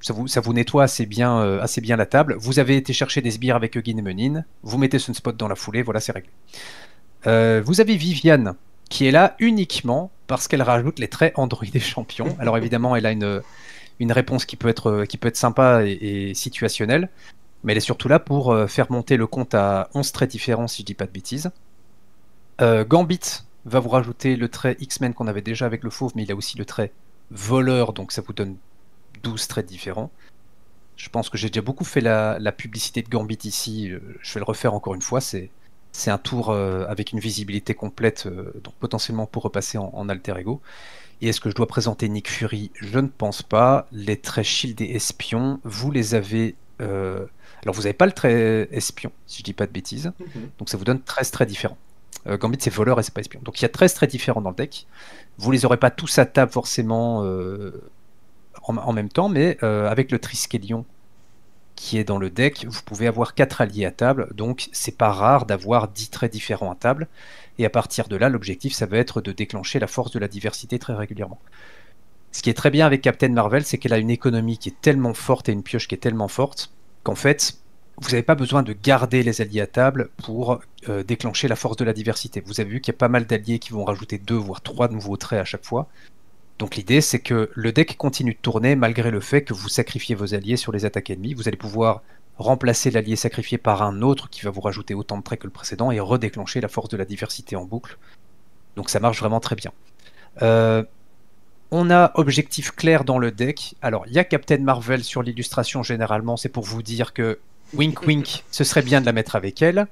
ça vous nettoie assez bien la table. Vous avez été chercher des sbires avec Hugin et Menin, vous mettez Sunspot dans la foulée, voilà, c'est réglé. Vous avez Viviane qui est là uniquement parce qu'elle rajoute les traits Android et champion. Alors évidemment, elle a une réponse qui peut être sympa et situationnelle, mais elle est surtout là pour faire monter le compte à 11 traits différents si je dis pas de bêtises. Gambit va vous rajouter le trait X-Men qu'on avait déjà avec le Fauve, mais il a aussi le trait Voleur, donc ça vous donne 12 traits différents. Je pense que j'ai déjà beaucoup fait la publicité de Gambit ici, je vais le refaire encore une fois, c'est un tour avec une visibilité complète, donc potentiellement pour repasser en alter ego. Et est-ce que je dois présenter Nick Fury? Je ne pense pas. Les traits Shield et Espion, vous les avez... Alors vous n'avez pas le trait Espion, si je dis pas de bêtises. Donc ça vous donne 13 traits différents. Gambit c'est voleur et c'est pas espion. Donc il y a 13 traits différents dans le deck. Vous les aurez pas tous à table forcément en même temps, mais avec le Triskelion qui est dans le deck, vous pouvez avoir 4 alliés à table, donc c'est pas rare d'avoir 10 traits différents à table, et à partir de là, l'objectif ça va être de déclencher la force de la diversité très régulièrement. Ce qui est très bien avec Captain Marvel, c'est qu'elle a une économie qui est tellement forte et une pioche qui est tellement forte, qu'en fait, vous n'avez pas besoin de garder les alliés à table pour déclencher la force de la diversité. Vous avez vu qu'il y a pas mal d'alliés qui vont rajouter 2 voire 3 nouveaux traits à chaque fois. Donc l'idée c'est que le deck continue de tourner malgré le fait que vous sacrifiez vos alliés sur les attaques ennemies. Vous allez pouvoir remplacer l'allié sacrifié par un autre qui va vous rajouter autant de traits que le précédent et redéclencher la force de la diversité en boucle. Donc ça marche vraiment très bien. On a objectif clair dans le deck. Alors il y a Captain Marvel sur l'illustration généralement, c'est pour vous dire que wink wink, ce serait bien de la mettre avec elle.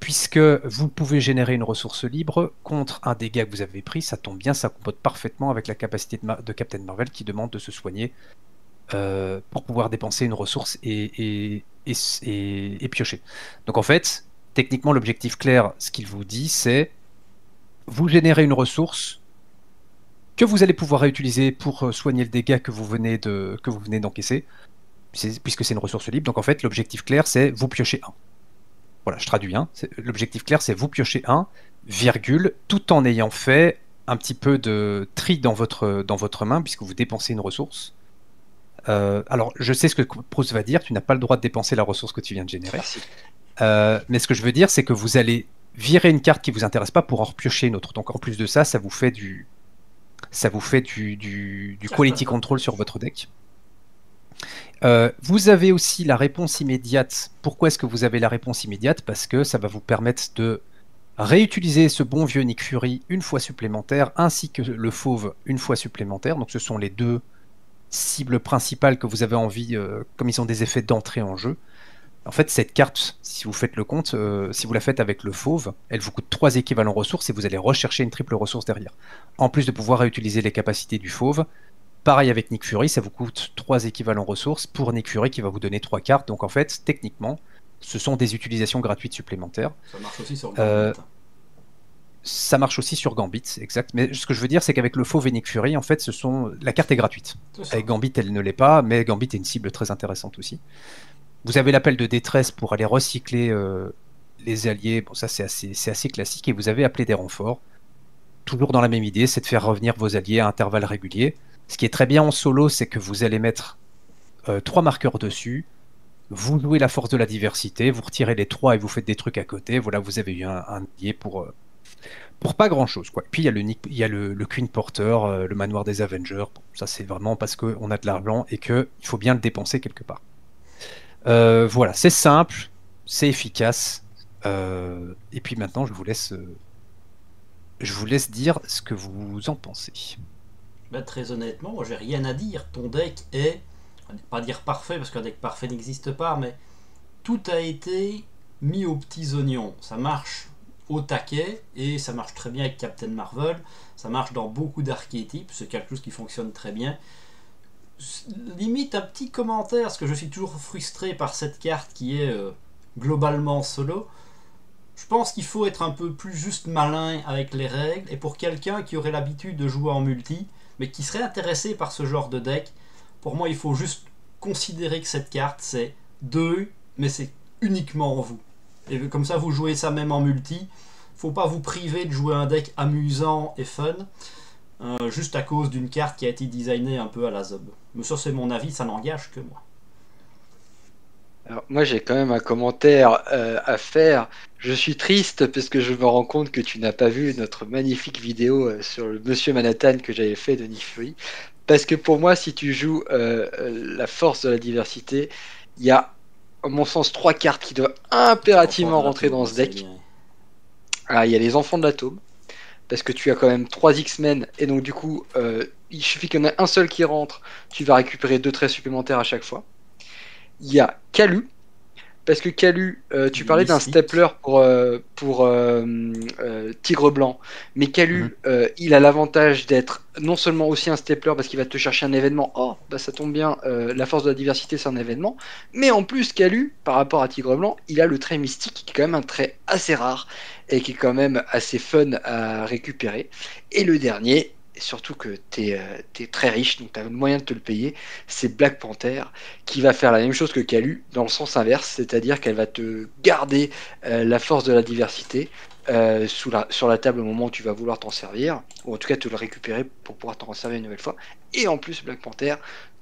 Puisque vous pouvez générer une ressource libre contre un dégât que vous avez pris, ça tombe bien, ça compote parfaitement avec la capacité de Captain Marvel qui demande de se soigner pour pouvoir dépenser une ressource et piocher. Donc en fait, techniquement l'objectif clair, ce qu'il vous dit, c'est vous générez une ressource que vous allez pouvoir réutiliser pour soigner le dégât que vous venez d'encaisser, puisque c'est une ressource libre. Donc en fait, l'objectif clair, c'est vous piochez 1. Voilà, je traduis. L'objectif clair, c'est vous piochez 1, virgule, tout en ayant fait un petit peu de tri dans votre main, puisque vous dépensez une ressource. Alors, je sais ce que Proust va dire, tu n'as pas le droit de dépenser la ressource que tu viens de générer. Merci. Mais ce que je veux dire, c'est que vous allez virer une carte qui vous intéresse pas pour en repiocher une autre. Donc en plus de ça, ça vous fait du quality control sur votre deck. Vous avez aussi la réponse immédiate. Pourquoi est-ce que vous avez la réponse immédiate? Parce que ça va vous permettre de réutiliser ce bon vieux Nick Fury une fois supplémentaire, ainsi que le fauve une fois supplémentaire. Donc ce sont les deux cibles principales que vous avez envie, comme ils ont des effets d'entrée en jeu. En fait, cette carte, si vous faites le compte, si vous la faites avec le fauve, elle vous coûte 3 équivalents ressources et vous allez rechercher une triple ressource derrière. En plus de pouvoir réutiliser les capacités du fauve, pareil avec Nick Fury, ça vous coûte 3 équivalents ressources pour Nick Fury qui va vous donner 3 cartes. Donc en fait, techniquement, ce sont des utilisations gratuites supplémentaires. Ça marche aussi sur Gambit. Ça marche aussi sur Gambit, exact. Mais ce que je veux dire, c'est qu'avec le fauve et Nick Fury, en fait, la carte est gratuite. Avec Gambit, elle ne l'est pas, mais Gambit est une cible très intéressante aussi. Vous avez l'appel de détresse pour aller recycler les alliés. Bon, ça, c'est assez classique. Et vous avez appelé des renforts. Toujours dans la même idée, c'est de faire revenir vos alliés à intervalles réguliers. Ce qui est très bien en solo, c'est que vous allez mettre 3 marqueurs dessus. Vous jouez la force de la diversité. Vous retirez les 3 et vous faites des trucs à côté. Voilà, vous avez eu un allié pour pas grand chose, quoi. Puis il y a le Queen Porter, le manoir des Avengers. Bon, ça, c'est vraiment parce qu'on a de l'argent et qu'il faut bien le dépenser quelque part. Voilà, c'est simple, c'est efficace. Et puis maintenant, je vous laisse dire ce que vous en pensez. Bah, très honnêtement, moi j'ai rien à dire. Ton deck est, on va pas dire parfait parce qu'un deck parfait n'existe pas, mais tout a été mis aux petits oignons. Ça marche au taquet et ça marche très bien avec Captain Marvel. Ça marche dans beaucoup d'archétypes. C'est quelque chose qui fonctionne très bien. Limite un petit commentaire, parce que je suis toujours frustré par cette carte qui est globalement solo. Je pense qu'il faut être un peu plus juste malin avec les règles, et pour quelqu'un qui aurait l'habitude de jouer en multi, mais qui serait intéressé par ce genre de deck, pour moi il faut juste considérer que cette carte c'est 2, mais c'est uniquement vous. Et comme ça vous jouez ça même en multi, faut pas vous priver de jouer un deck amusant et fun. Juste à cause d'une carte qui a été designée un peu à la zob. Mais ça c'est mon avis, ça n'engage que moi. Alors, moi j'ai quand même un commentaire à faire. Je suis triste parce que je me rends compte que tu n'as pas vu notre magnifique vidéo sur le Monsieur Manhattan que j'avais fait de Nick Fury. Parce que pour moi, si tu joues la force de la diversité, il y a, à mon sens, 3 cartes qui doivent impérativement rentrer dans ce deck. Alors, il y a les enfants de l'atome, parce que tu as quand même 3 X-Men, et donc du coup, il suffit qu'il y en ait un seul qui rentre, tu vas récupérer 2 traits supplémentaires à chaque fois. Il y a Kalu, parce que Kalu, tu parlais d'un stapler pour Tigre Blanc, mais Kalu, il a l'avantage d'être non seulement aussi un stapler parce qu'il va te chercher un événement, oh, bah ça tombe bien, la force de la diversité c'est un événement, mais en plus Kalu, par rapport à Tigre Blanc, il a le trait mystique qui est quand même un trait assez rare et qui est quand même assez fun à récupérer. Et le dernier, surtout que t'es très riche, donc t'as le moyen de te le payer, c'est Black Panther, qui va faire la même chose que Kalu, dans le sens inverse, c'est-à-dire qu'elle va te garder la force de la diversité sur la table au moment où tu vas vouloir t'en servir, ou en tout cas te le récupérer pour pouvoir t'en servir une nouvelle fois, et en plus Black Panther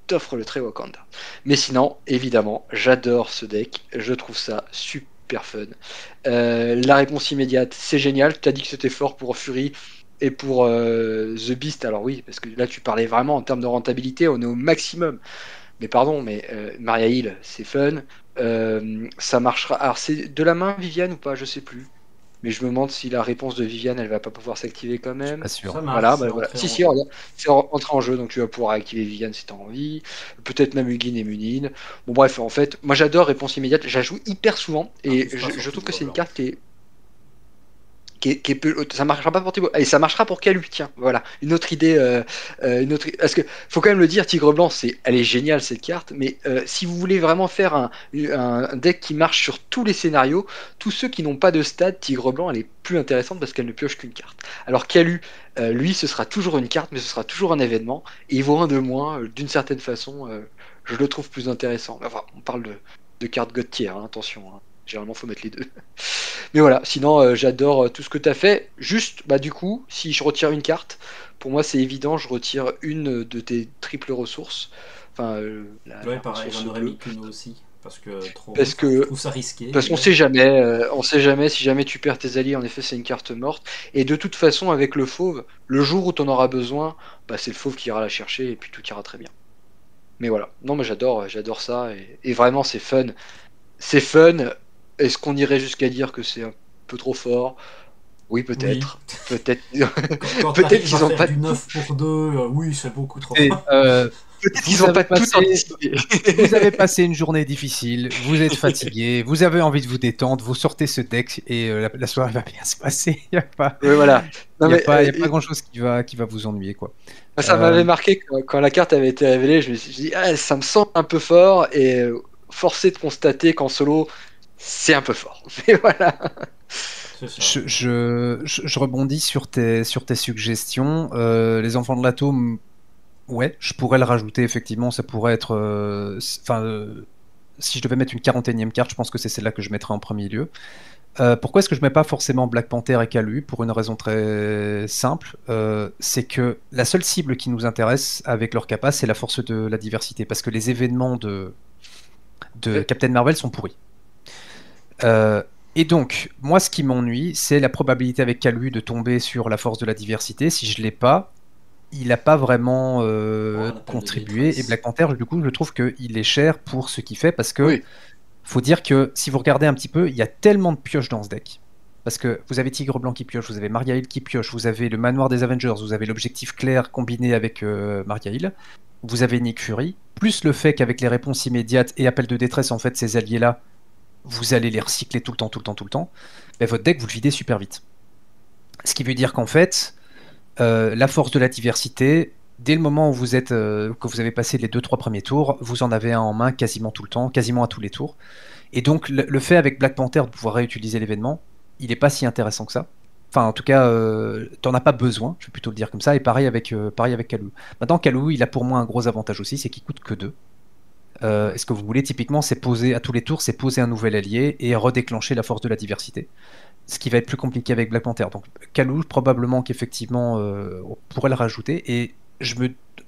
t'offre le trait Wakanda. Mais sinon, évidemment, j'adore ce deck, je trouve ça super fun. La réponse immédiate, c'est génial, tu as dit que c'était fort pour Fury, et pour The Beast, alors oui, parce que là tu parlais vraiment en termes de rentabilité, on est au maximum. Mais pardon, mais Maria Hill, c'est fun. Ça marchera. Alors c'est de la main Viviane ou pas, je sais plus. Mais je me demande si la réponse de Viviane, elle va pas pouvoir s'activer quand même. Pas sûr. Ça marche, Voilà, bah, voilà. Si, regarde. c'est entré en jeu, donc tu vas pouvoir activer Viviane si tu as envie. Peut-être même Hugin et Munin. Bon bref, en fait, moi j'adore réponse immédiate. Je la joue hyper souvent et je trouve que c'est une carte qui est ça marchera pas pour Thibaut et ça marchera pour Kalu, tiens, voilà une autre idée, parce que faut quand même le dire, Tigre Blanc elle est géniale cette carte, mais si vous voulez vraiment faire un deck qui marche sur tous les scénarios, tous ceux qui n'ont pas de stade, Tigre Blanc elle est plus intéressante parce qu'elle ne pioche qu'une carte, alors Kalu, lui ce sera toujours une carte mais ce sera toujours un événement et il vaut un de moins, d'une certaine façon, je le trouve plus intéressant. Enfin, on parle de cartes God tier, hein, attention, hein. Généralement, faut mettre les deux. Mais voilà, sinon, j'adore tout ce que tu as fait. Juste, bah du coup, si je retire une carte, pour moi, c'est évident, je retire une de tes triples ressources. Enfin, Ouais, pareil, source j'en aurais 2. mis qu'une aussi. Parce que trop, Parce je que trouve ça risqué. Parce qu'on Mais... sait jamais, si jamais tu perds tes alliés, en effet, c'est une carte morte. Et de toute façon, avec le fauve, le jour où tu en auras besoin, bah, c'est le fauve qui ira la chercher et puis tout ira très bien. Mais voilà, non, mais j'adore ça et vraiment c'est fun. C'est fun. Est-ce qu'on irait jusqu'à dire que c'est un peu trop fort? Oui, Oui. peut-être. Peut-être. Quand tu Peut-être arrives à qu'ils ont faire pas du tout. 9 pour 2, oui, c'est beaucoup trop. Et, Peut-être qu'ils vous ont pas avez tout passé, anticipé. vous avez passé une journée difficile, vous êtes fatigué, vous avez envie de vous détendre, vous sortez ce deck et la soirée va bien se passer. Il n'y a pas, Ouais, voilà. Non, il y a mais pas, il y a pas grand-chose qui va vous ennuyer, quoi. ça m'avait marqué quand la carte avait été révélée. Je me suis dit, ah, ça me semble un peu fort et forcé de constater qu'en solo, c'est un peu fort. Mais voilà. C'est ça. Je rebondis sur tes suggestions. Les enfants de l'atome, ouais, je pourrais le rajouter, effectivement. Ça pourrait être. Si je devais mettre une 41e carte, je pense que c'est celle-là que je mettrais en premier lieu. Pourquoi est-ce que je mets pas forcément Black Panther et Kalu? Pour une raison très simple. C'est que la seule cible qui nous intéresse avec leur capa, c'est la force de la diversité. Parce que les événements de Captain Marvel sont pourris. Et donc, moi, ce qui m'ennuie, c'est la probabilité avec Kalu de tomber sur la force de la diversité. Si je l'ai pas, il n'a pas vraiment On appelle le contribué. Et détresse. Black Panther, du coup, je trouve qu'il est cher pour ce qu'il fait, parce que Oui. faut dire que si vous regardez un petit peu, il y a tellement de pioches dans ce deck. Parce que vous avez Tigre Blanc qui pioche, vous avez Maria Hill qui pioche, vous avez le Manoir des Avengers, vous avez l'objectif clair combiné avec Maria Hill, vous avez Nick Fury, plus le fait qu'avec les réponses immédiates et appels de détresse, en fait, ces alliés-là, vous allez les recycler tout le temps, ben, votre deck, vous le videz super vite. Ce qui veut dire qu'en fait, la force de la diversité, dès le moment où que vous avez passé les 2-3 premiers tours, vous en avez un en main quasiment tout le temps, quasiment à tous les tours. Et donc le fait avec Black Panther de pouvoir réutiliser l'événement, il n'est pas si intéressant que ça. Enfin, en tout cas, t'en as pas besoin, je vais plutôt le dire comme ça. Et pareil avec Kalou. Maintenant, Kalou, il a pour moi un gros avantage aussi, c'est qu'il coûte que 2. Et ce que vous voulez, typiquement, c'est poser à tous les tours, c'est poser un nouvel allié et redéclencher la force de la diversité. Ce qui va être plus compliqué avec Black Panther. Donc, Kalou, probablement qu'effectivement, on pourrait le rajouter. Et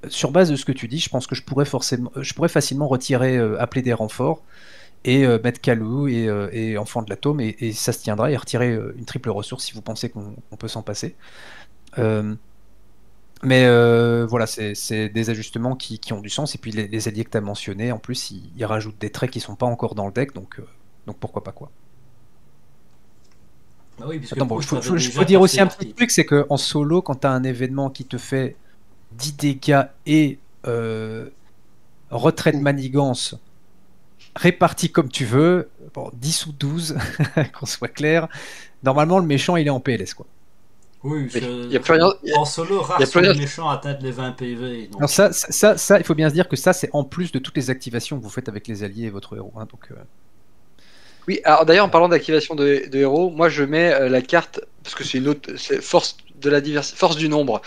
sur base de ce que tu dis, je pense que je pourrais facilement retirer, appeler des renforts et mettre Kalou et Enfant de l'Atome, et ça se tiendra, et retirer une triple ressource si vous pensez qu'on peut s'en passer. Mais voilà, c'est des ajustements qui ont du sens, et puis les alliés que tu as mentionnés, en plus, ils rajoutent des traits qui sont pas encore dans le deck, donc pourquoi pas, quoi. Ah oui, puisque Attends, bon, Proust avait je déjà peux dire cassé aussi un leur petit titre. truc, c'est qu'en solo, quand tu as un événement qui te fait 10 dégâts et retrait de manigance répartis comme tu veux, bon, 10 ou 12, qu'on soit clair, normalement le méchant il est en PLS, quoi. Oui, Il y a plus rien. en solo, Il y rares a sont plus les rien. méchants à atteindre les 20 PV. Alors Donc, ça, il faut bien se dire que ça, c'est en plus de toutes les activations que vous faites avec les alliés et votre héros, hein, donc, Oui, alors d'ailleurs, en parlant d'activation de héros, moi je mets la carte, parce que c'est une autre, c'est force de la diversité, force du nombre.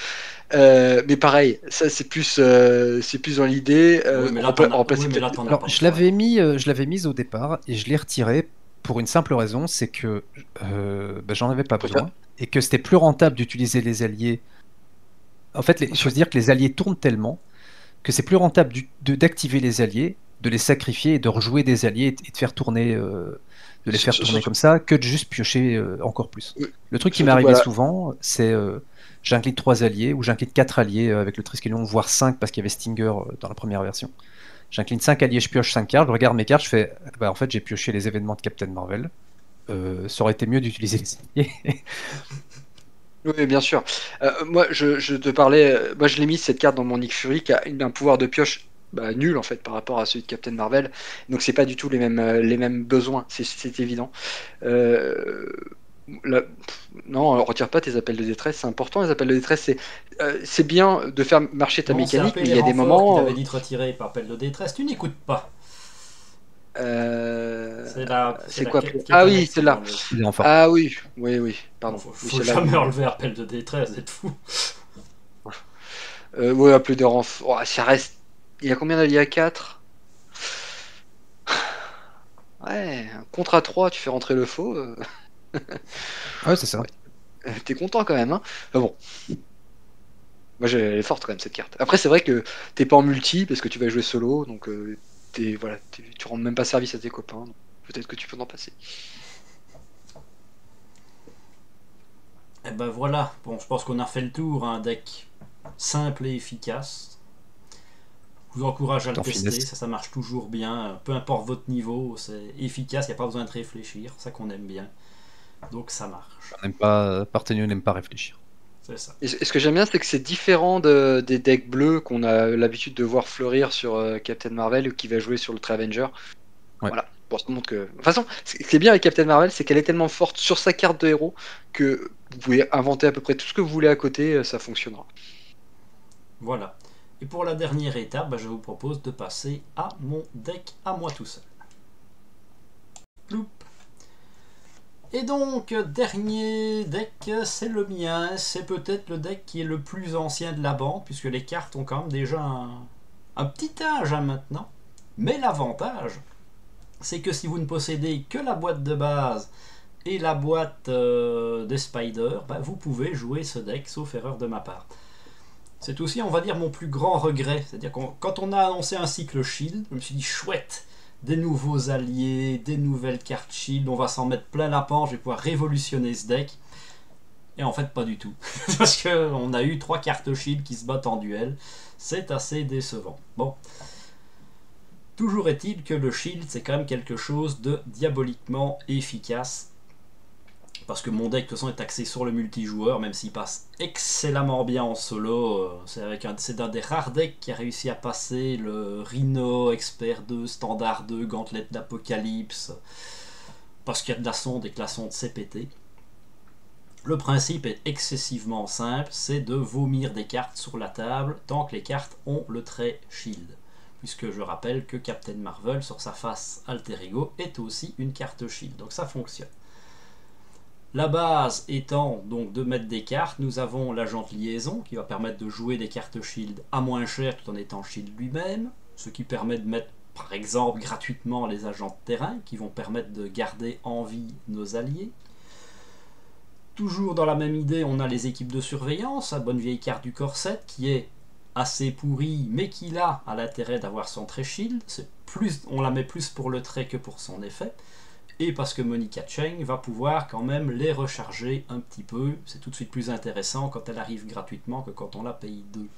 Mais pareil, ça c'est plus dans l'idée. oui, mais là, t'en as, remplacer oui, mais là, peut-être. t'en as Alors, pas je besoin. l'avais mise au départ et je l'ai retirée pour une simple raison, c'est que j'en avais pas besoin et que c'était plus rentable d'utiliser les alliés. En fait, il faut se dire que les alliés tournent tellement que c'est plus rentable d'activer les alliés, de les sacrifier et de rejouer des alliés et de faire tourner, de les faire tourner comme ça, que de juste piocher encore plus. Le truc qui m'est Surtout arrivé que, voilà, souvent, c'est j'incline 3 alliés ou j'incline 4 alliés avec le Triskelion, voire 5 parce qu'il y avait Stinger dans la première version. J'incline 5 alliés, je pioche 5 cartes, je regarde mes cartes, je fais bah en fait j'ai pioché les événements de Captain Marvel. Ça aurait été mieux d'utiliser les alliés. Oui, bien sûr. Moi, je te parlais, moi je l'ai mis cette carte dans mon Nick Fury qui a un pouvoir de pioche nul en fait par rapport à celui de Captain Marvel. Donc c'est pas du tout les mêmes besoins, c'est évident. Euh, non, retire pas tes appels de détresse, c'est important. Les appels de détresse, c'est bien de faire marcher ta Non, c'est mécanique, appel mais il les y a des renforts qu'il moments. avait dit de retirer par appel de détresse. Tu n'écoutes pas. C'est C'est la quoi? quête qui est Ah oui, annexe qu'il celle-là. enlever. Enfin, Ah oui, oui, pardon. Faut, Oui, faut celle-là, jamais oui. enlever appel de détresse, c'est fou. Ouais, appeler des renforts. Oh, ça reste. Il y a combien d'alliés à 4? Ouais, un contre à 3, tu fais rentrer le faux. ouais, c'est ça. Ouais. T'es content quand même, hein? Bon. Moi, elle est forte quand même cette carte. Après, c'est vrai que t'es pas en multi parce que tu vas jouer solo, donc voilà, tu rends même pas service à tes copains. Donc peut-être que tu peux en passer. Et ben voilà, bon, je pense qu'on a fait le tour, un deck simple et efficace. Je vous encourage à le En tester, finesse. ça marche toujours bien, peu importe votre niveau, c'est efficace, il n'y a pas besoin de réfléchir, c'est ça qu'on aime bien. Donc ça marche, On n'aime pas, Parthenio n'aime pas réfléchir. c'est ça. Et ce que j'aime bien, c'est que c'est différent des decks bleus qu'on a l'habitude de voir fleurir sur Captain Marvel ou qui va jouer sur le Avenger. Ouais. Voilà. Pour se montre que. De toute façon, ce qui est bien avec Captain Marvel, c'est qu'elle est tellement forte sur sa carte de héros que vous pouvez inventer à peu près tout ce que vous voulez à côté, ça fonctionnera. Voilà. Et pour la dernière étape, je vous propose de passer à mon deck à moi tout seul. Ploup. Et donc, dernier deck, c'est le mien. C'est peut-être le deck qui est le plus ancien de la bande, puisque les cartes ont quand même déjà un petit âge maintenant. Mais l'avantage, c'est que si vous ne possédez que la boîte de base et la boîte des Spiders, vous pouvez jouer ce deck, sauf erreur de ma part. C'est aussi, on va dire, mon plus grand regret. C'est-à-dire que quand on a annoncé un cycle Shield, je me suis dit chouette, des nouveaux alliés, des nouvelles cartes Shield, on va s'en mettre plein la panche, je vais pouvoir révolutionner ce deck. Et en fait, pas du tout. Parce qu'on a eu 3 cartes Shield qui se battent en duel. C'est assez décevant. Bon. Toujours est-il que le Shield, c'est quand même quelque chose de diaboliquement efficace. Parce que mon deck de toute façon est axé sur le multijoueur, même s'il passe excellemment bien en solo. C'est un des rares decks qui a réussi à passer le Rhino, Expert 2, Standard 2, Gauntlet d'Apocalypse, parce qu'il y a de la sonde et que la sonde s'est pétée. Le principe est excessivement simple, c'est de vomir des cartes sur la table tant que les cartes ont le trait Shield. Puisque je rappelle que Captain Marvel, sur sa face Alter Ego, est aussi une carte Shield, donc ça fonctionne. La base étant donc de mettre des cartes, nous avons l'agent de liaison qui va permettre de jouer des cartes Shield à moins cher tout en étant Shield lui-même, ce qui permet de mettre par exemple gratuitement les agents de terrain qui vont permettre de garder en vie nos alliés. Toujours dans la même idée, on a les équipes de surveillance, la bonne vieille carte du corset qui est assez pourrie mais qui a l'intérêt d'avoir son trait Shield, on la met plus pour le trait que pour son effet. Et parce que Monica Cheng va pouvoir quand même les recharger un petit peu. C'est tout de suite plus intéressant quand elle arrive gratuitement que quand on la paye 2.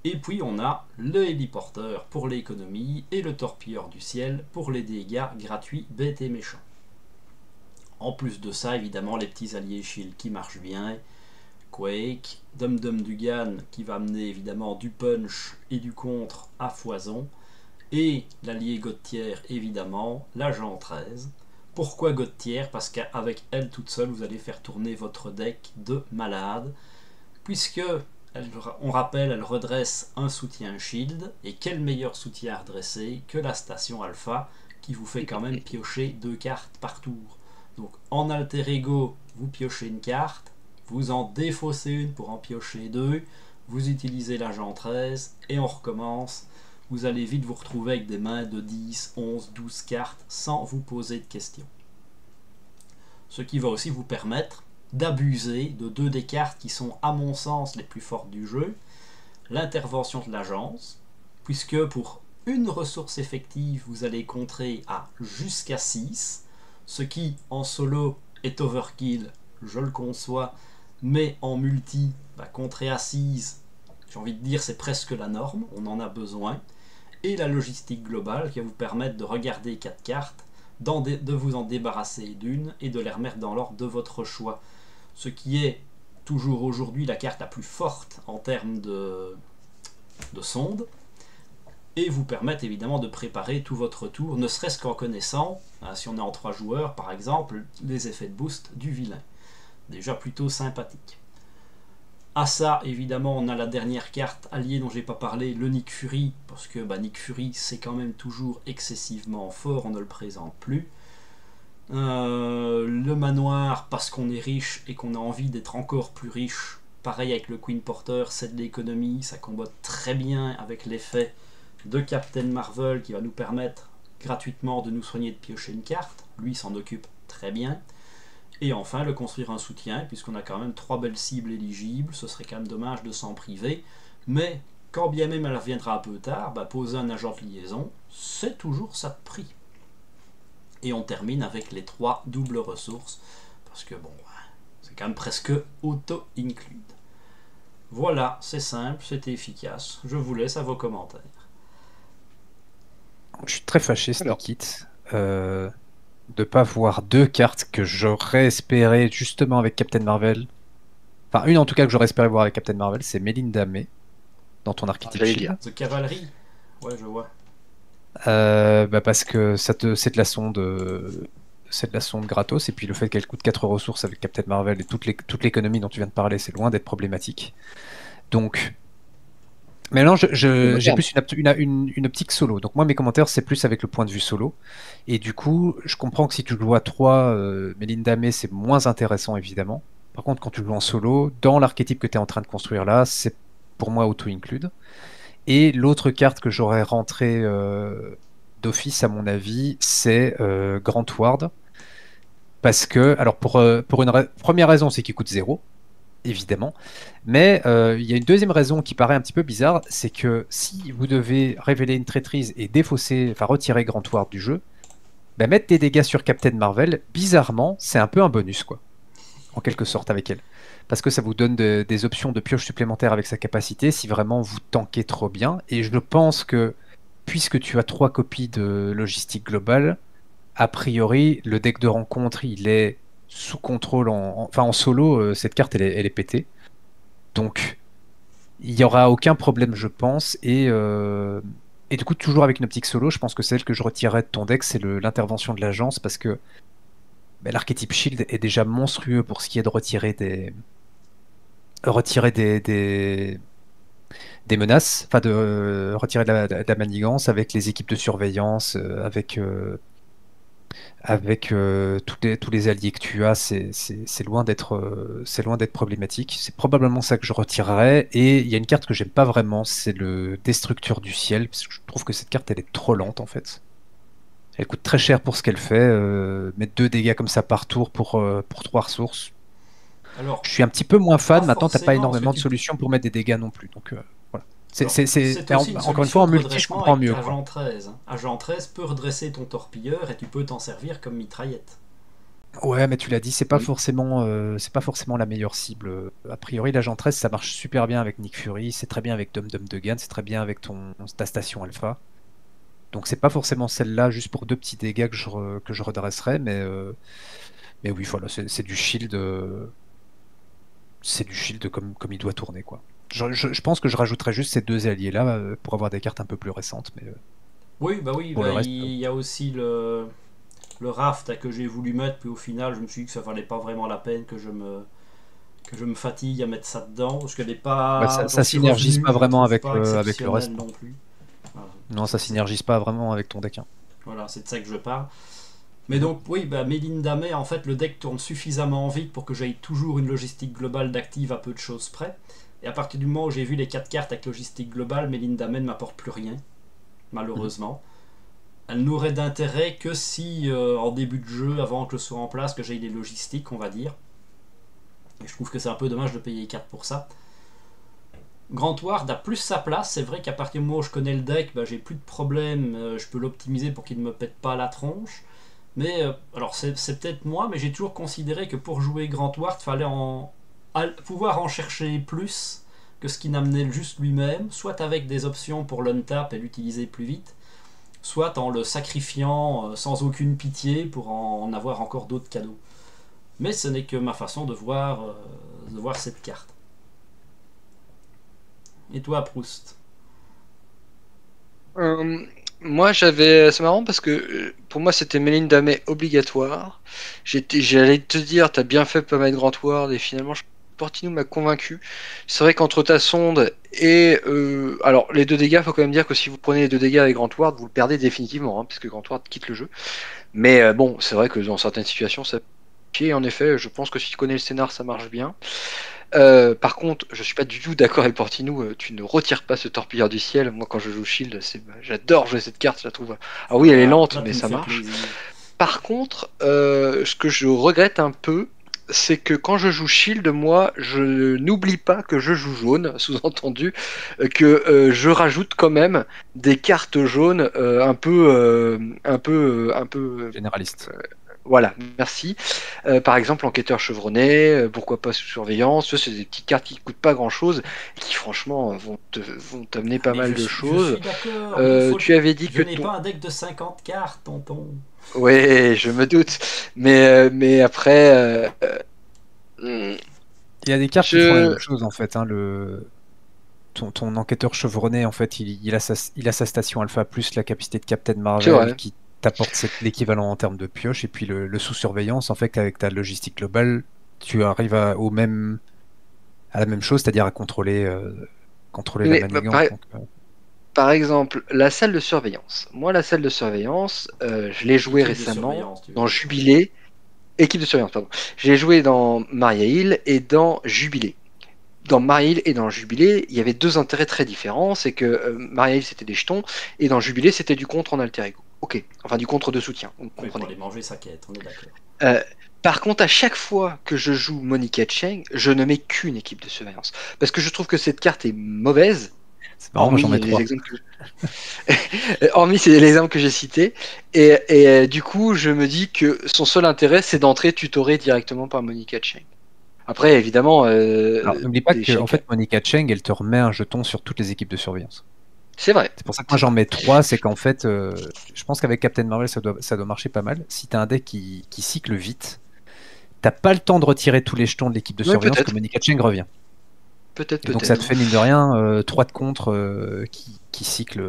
Et puis on a le héliporteur pour l'économie et le torpilleur du ciel pour les dégâts gratuits bêtes et méchants. En plus de ça, évidemment, les petits alliés Shield qui marchent bien. Quake, Dum Dum Dugan qui va amener évidemment du punch et du contre à foison. Et l'allié Gauthier, évidemment, l'agent 13. Pourquoi Gauthier? Parce qu'avec elle toute seule, vous allez faire tourner votre deck de malade. Puisque, on rappelle, elle redresse un soutien Shield. Et quel meilleur soutien à redresser que la station Alpha, qui vous fait quand même piocher 2 cartes par tour. Donc en Alter Ego, vous piochez une carte, vous en défaussez une pour en piocher 2, vous utilisez l'agent 13, et on recommence. Vous allez vite vous retrouver avec des mains de 10, 11, 12 cartes sans vous poser de questions. Ce qui va aussi vous permettre d'abuser de 2 des cartes qui sont à mon sens les plus fortes du jeu. L'intervention de l'agence, puisque pour une ressource effective vous allez contrer à jusqu'à 6, ce qui en solo est overkill, je le conçois, mais en multi, contrer à 6, j'ai envie de dire c'est presque la norme, on en a besoin. Et la logistique globale qui va vous permettre de regarder 4 cartes, de vous en débarrasser d'une et de les remettre dans l'ordre de votre choix. Ce qui est toujours aujourd'hui la carte la plus forte en termes de sonde, et vous permettre évidemment de préparer tout votre tour, ne serait-ce qu'en connaissant, si on est en 3 joueurs par exemple, les effets de boost du vilain. Déjà plutôt sympathique. À ça, évidemment, on a la dernière carte alliée dont j'ai pas parlé, le Nick Fury, parce que Nick Fury, c'est quand même toujours excessivement fort, on ne le présente plus. Le manoir, parce qu'on est riche et qu'on a envie d'être encore plus riche. Pareil avec le Queen Porter, c'est de l'économie, ça combat très bien avec l'effet de Captain Marvel qui va nous permettre gratuitement de nous soigner de piocher une carte. Lui s'en occupe très bien. Et enfin, le construire un soutien, puisqu'on a quand même 3 belles cibles éligibles, ce serait quand même dommage de s'en priver. Mais quand bien même elle reviendra un peu tard, poser un agent de liaison, c'est toujours ça de prix. Et on termine avec les 3 doubles ressources, parce que bon, c'est quand même presque auto-include. Voilà, c'est simple, c'était efficace. Je vous laisse à vos commentaires. Je suis très fâché, Sneakit, de pas voir 2 cartes que j'aurais espéré justement avec Captain Marvel. Enfin, une en tout cas que j'aurais espéré voir avec Captain Marvel, c'est Melinda May dans ton archétype J'allais Shield. The Cavalry. Ouais, je vois. Parce que c'est de la sonde. C'est de la sonde gratos, et puis le fait qu'elle coûte 4 ressources avec Captain Marvel et toute l'économie dont tu viens de parler, c'est loin d'être problématique. Donc, maintenant, j'ai plus une optique solo. Donc moi, mes commentaires, c'est plus avec le point de vue solo. Et du coup, je comprends que si tu joues à 3, Melinda May, c'est moins intéressant, évidemment. Par contre, quand tu joues en solo, dans l'archétype que tu es en train de construire là, c'est pour moi auto-include. Et l'autre carte que j'aurais rentrée d'office, à mon avis, c'est Grant Ward. Parce que, alors pour une première raison, c'est qu'il coûte 0, évidemment. Mais il y a une deuxième raison qui paraît un petit peu bizarre, c'est que si vous devez révéler une traîtrise et retirer Grant Ward du jeu, mettre des dégâts sur Captain Marvel, bizarrement, c'est un peu un bonus, quoi. En quelque sorte, avec elle. Parce que ça vous donne des options de pioche supplémentaires avec sa capacité, si vraiment vous tankez trop bien. Et je pense que, puisque tu as 3 copies de logistique globale, a priori, le deck de rencontre, il est sous contrôle. En solo, cette carte, elle est pétée. Donc, il n'y aura aucun problème, je pense. Et du coup, toujours avec une optique solo, je pense que celle que je retirerais de ton deck, c'est l'intervention de l'agence, parce que l'archétype Shield est déjà monstrueux pour ce qui est de retirer des menaces, enfin de retirer de la manigance avec les équipes de surveillance, avec tous les alliés que tu as, c'est loin d'être problématique. C'est probablement ça que je retirerais. Et il y a une carte que j'aime pas vraiment, c'est le Destructeur du ciel, parce que je trouve que cette carte, elle est trop lente en fait. Elle coûte très cher pour ce qu'elle fait. Mettre 2 dégâts comme ça par tour pour 3 ressources. Alors, je suis un petit peu moins fan. pas Maintenant, t'as pas forcément, énormément parce de que solutions pour mettre des dégâts non plus. Donc voilà. c'est aussi une Encore une fois, en solution de multi, je redressement comprends avec mieux. Agent 13. Agent 13 peut redresser ton torpilleur et tu peux t'en servir comme mitraillette. Ouais, mais tu l'as dit, c'est pas Oui. forcément la meilleure cible. A priori, l'agent 13, ça marche super bien avec Nick Fury, c'est très bien avec Dum Dum Dugan, c'est très bien avec ta station Alpha. Donc c'est pas forcément celle-là, juste pour 2 petits dégâts que je redresserais, mais oui, voilà, c'est du shield. C'est du shield comme il doit tourner, quoi. Je pense que je rajouterais juste ces 2 alliés-là pour avoir des cartes un peu plus récentes, mais Oui, pour le reste, il y a aussi le raft que j'ai voulu mettre, puis au final, je me suis dit que ça valait pas vraiment la peine que je me fatigue à mettre ça dedans, parce qu'elle n'est pas. ça synergise pas vraiment avec le reste. Non plus. Voilà. Non, ça synergise pas vraiment avec ton deck. Voilà, c'est de ça que je parle. Mais donc, oui, Melinda May, en fait, le deck tourne suffisamment vite pour que j'aille toujours une logistique globale d'active à peu de choses près. Et à partir du moment où j'ai vu les 4 cartes avec logistique globale, Melinda May ne m'apporte plus rien, malheureusement. Elle n'aurait d'intérêt que si, en début de jeu, avant que je sois en place, que j'aille des logistiques, on va dire. Et je trouve que c'est un peu dommage de payer 4 pour ça. Grand Ward a plus sa place, c'est vrai qu'à partir du moment où je connais le deck, j'ai plus de problème, je peux l'optimiser pour qu'il ne me pète pas la tronche. Mais, alors c'est peut-être moi, mais j'ai toujours considéré que pour jouer Grand Ward, il fallait pouvoir en chercher plus que ce qui n'amenait juste lui-même, soit avec des options pour l'untap et l'utiliser plus vite, soit en le sacrifiant sans aucune pitié pour en avoir encore d'autres cadeaux. Mais ce n'est que ma façon de voir cette carte. Et toi, Proust? Moi, c'est marrant parce que pour moi, c'était Melinda May obligatoire. J'allais te dire, t'as bien fait de pas mettre Grant Ward, et finalement, Portino m'a convaincu. C'est vrai qu'entre ta sonde et alors les 2 dégâts, faut quand même dire que si vous prenez les 2 dégâts avec Grant Ward, vous le perdez définitivement, puisque Grant Ward quitte le jeu. Mais bon, c'est vrai que dans certaines situations, ça pied. En effet, je pense que si tu connais le scénar, ça marche bien. Par contre, je suis pas du tout d'accord avec Portinou. Tu ne retires pas ce torpilleur du ciel. Moi, quand je joue Shield, j'adore jouer cette carte. Je la trouve. Ah oui, elle est lente, mais ça marche. Par contre, ce que je regrette un peu, c'est que quand je joue Shield, moi, je n'oublie pas que je joue jaune, sous-entendu que je rajoute quand même des cartes jaunes un peu, Généraliste. voilà, merci. Par exemple, enquêteur chevronné, pourquoi pas sous surveillance. Ça, c'est des petites cartes qui coûtent pas grand-chose et qui, franchement, vont t'amener pas Mais mal de je choses. suis d'accord, mais il faut Tu avais dit je que n'ai ton... pas un deck de 50 cartes, tonton. Ouais, je me doute. Mais après, hmm, Il y a des cartes qui font la je... même chose en fait. Hein, ton enquêteur chevronné, en fait, il a sa station alpha plus la capacité de Captain C'est Marvel vrai. qui t'apporte l'équivalent en termes de pioche. Et puis le sous-surveillance, en fait, avec ta logistique globale, tu arrives à la même chose, c'est-à-dire à contrôler la Mais manigance. Donc, par exemple, la salle de surveillance. Moi, la salle de surveillance, je l'ai jouée Équipe de récemment surveillance, tu veux dans dire. Jubilé. Équipe de surveillance, pardon. Je l'ai joué dans Maria Hill et dans Jubilé. Dans Maria Hill et dans Jubilé, il y avait deux intérêts très différents. C'est que Maria Hill, c'était des jetons, et dans Jubilé, c'était du contre en alter ego. Ok, enfin du contre de soutien, vous Oui, pour comprenez. aller manger sa quête, on est d'accord. Euh, Par contre, à chaque fois que je joue Monica Cheng, je ne mets qu'une équipe de surveillance. Parce que je trouve que cette carte est mauvaise, c'est marrant, moi j'en hormis mets les 3. exemples hormis les exemples que j'ai cités. Du coup, je me dis que son seul intérêt, c'est d'entrer tutoré directement par Monica Cheng. Après, évidemment, Alors, n'oublie pas que en chacun. fait, Monica Cheng, elle te remet un jeton sur toutes les équipes de surveillance. C'est vrai. C'est pour ça que moi C'est j'en vrai. mets 3, c'est qu'en fait, je pense qu'avec Captain Marvel, ça doit marcher pas mal. Si t'as un deck qui cycle vite, t'as pas le temps de retirer tous les jetons de l'équipe de Oui, surveillance que peut-être. Monica Cheng revient. Peut-être, Et donc ça peut-être. te fait mine de rien 3 de contre qui cycle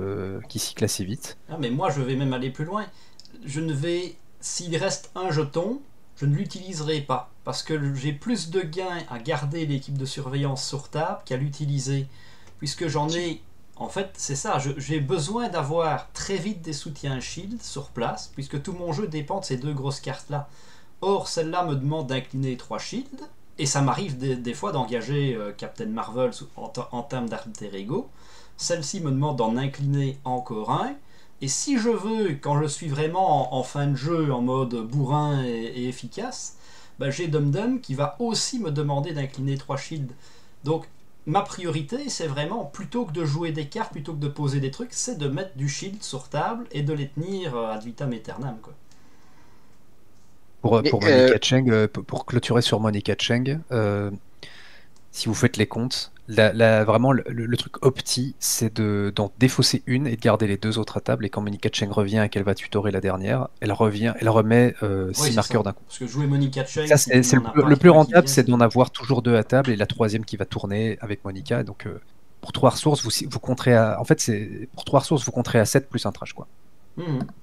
assez vite. Ah, mais moi, je vais même aller plus loin. S'il reste un jeton, je ne l'utiliserai pas. Parce que j'ai plus de gains à garder l'équipe de surveillance sur table qu'à l'utiliser. Puisque j'en ai. En fait, c'est ça. J'ai besoin d'avoir très vite des soutiens shield sur place. Puisque tout mon jeu dépend de ces deux grosses cartes-là. Or, celle-là me demande d'incliner 3 shields. Et ça m'arrive des fois d'engager Captain Marvel en termes d'alter ego. Celle-ci me demande d'en incliner encore un. Et si je veux, quand je suis vraiment en fin de jeu, en mode bourrin et efficace, bah, j'ai Dum qui va aussi me demander d'incliner 3 shields. Donc ma priorité, c'est vraiment, plutôt que de jouer des cartes, plutôt que de poser des trucs, c'est de mettre du shield sur table et de les tenir ad vitam aeternam, quoi. Mais Pour Monica Cheng, pour clôturer sur Monica Cheng, si vous faites les comptes, vraiment le truc opti, c'est d'en défausser une et de garder les deux autres à table. Et quand Monica Cheng revient et qu'elle va tutorer la dernière, elle remet 6 Oui, c'est marqueurs ça. d'un coup. Parce que jouer Monica Cheng, Ça, si tu c'est n'en as pas le plus qu'un qui rentable, vient, c'est c'est d'en dommage. avoir toujours deux à table et la troisième qui va tourner avec Monica. Donc, pour 3 ressources, vous compterez à. En fait, pour 3 ressources, vous compterez à 7 plus un trash, quoi. Mhm.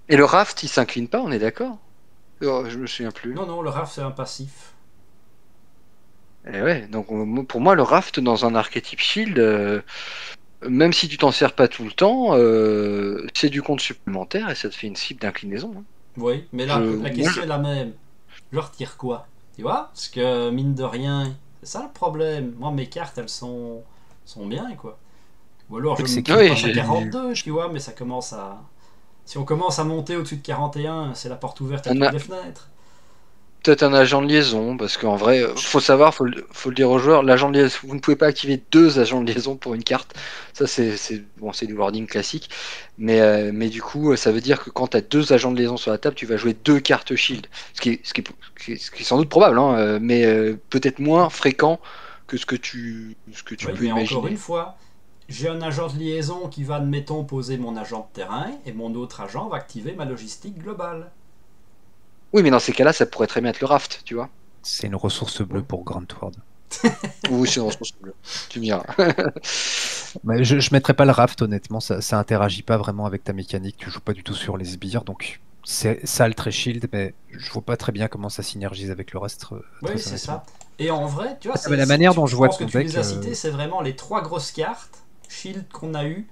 Et le raft, il s'incline pas, on est d'accord? Oh, je me souviens plus. Non, non, le RAF, c'est un passif. Et ouais, donc pour moi, le raft dans un archétype shield, même si tu t'en sers pas tout le temps, c'est du compte supplémentaire et ça te fait une cible d'inclinaison. Hein. Oui, mais là, la question est la même. Je retire quoi? Tu vois? Parce que, mine de rien, c'est ça le problème. Moi, mes cartes, elles sont bien, quoi. Ou alors, je C'est me que Oui, passe à 42, tu vois, mais ça commence à... Si on commence à monter au-dessus de 41, c'est la porte ouverte à un, toutes les fenêtres. peut-être un agent de liaison, parce qu'en vrai, faut savoir, faut le dire aux joueurs, l'agent de liaison, vous ne pouvez pas activer 2 agents de liaison pour une carte. Ça, bon, c'est du wording classique, mais du coup, ça veut dire que quand tu as 2 agents de liaison sur la table, tu vas jouer 2 cartes shield, ce qui est sans doute probable, hein, mais peut-être moins fréquent que ce que tu Oui, peux mais encore imaginer. une fois, j'ai un agent de liaison qui va, admettons, poser mon agent de terrain, et mon autre agent va activer ma logistique globale. Oui, mais dans ces cas-là, ça pourrait très bien être le raft, tu vois. c'est une ressource bleue pour Grand Ward. Oui, c'est ressourçable. Tu me diras. Mais je mettrais pas le raft, honnêtement, ça interagit pas vraiment avec ta mécanique, tu joues pas du tout sur les sbires, donc c'est sale très shield, mais je vois pas très bien comment ça synergise avec le reste, Oui, très c'est honnêtement. ça. Et en vrai, tu vois, Ah, mais la manière dont je je vois pense que ton tu deck, les as cités, c'est vraiment les 3 grosses cartes shield qu'on a eues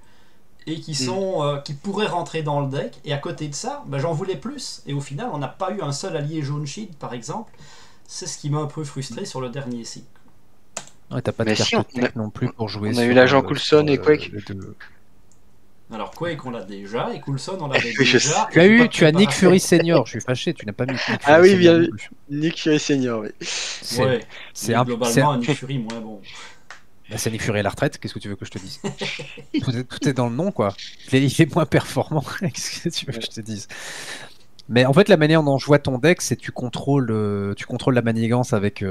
et qui pourraient rentrer dans le deck. Et à côté de ça, bah, j'en voulais plus. Et au final, on n'a pas eu un seul allié jaune shield, par exemple. C'est ce qui m'a un peu frustré sur le dernier cycle. ouais, t'as pas de Mais si, carte tech non plus pour jouer on a eu l'agent sur Coulson et Quake. les deux. Alors Quake on l'a déjà et Coulson on l'avait Oui, je déjà. Tu as et j'ai pas de tu as Nick préparation. Fury Senior, je suis fâché, tu n'as pas mis Nick Fury Ah oui, Senior bien non vu. plus. Nick Fury Senior, oui. C'est Ouais, c'est mais un, globalement un Nick Fury moins bon. bah, c'est Nick Fury à la retraite, qu'est-ce que tu veux que je te dise? Tout est dans le nom, quoi. Il est moins performant, qu'est-ce que tu veux que je te dise? Mais en fait, la manière dont je vois ton deck, c'est tu contrôles la manigance avec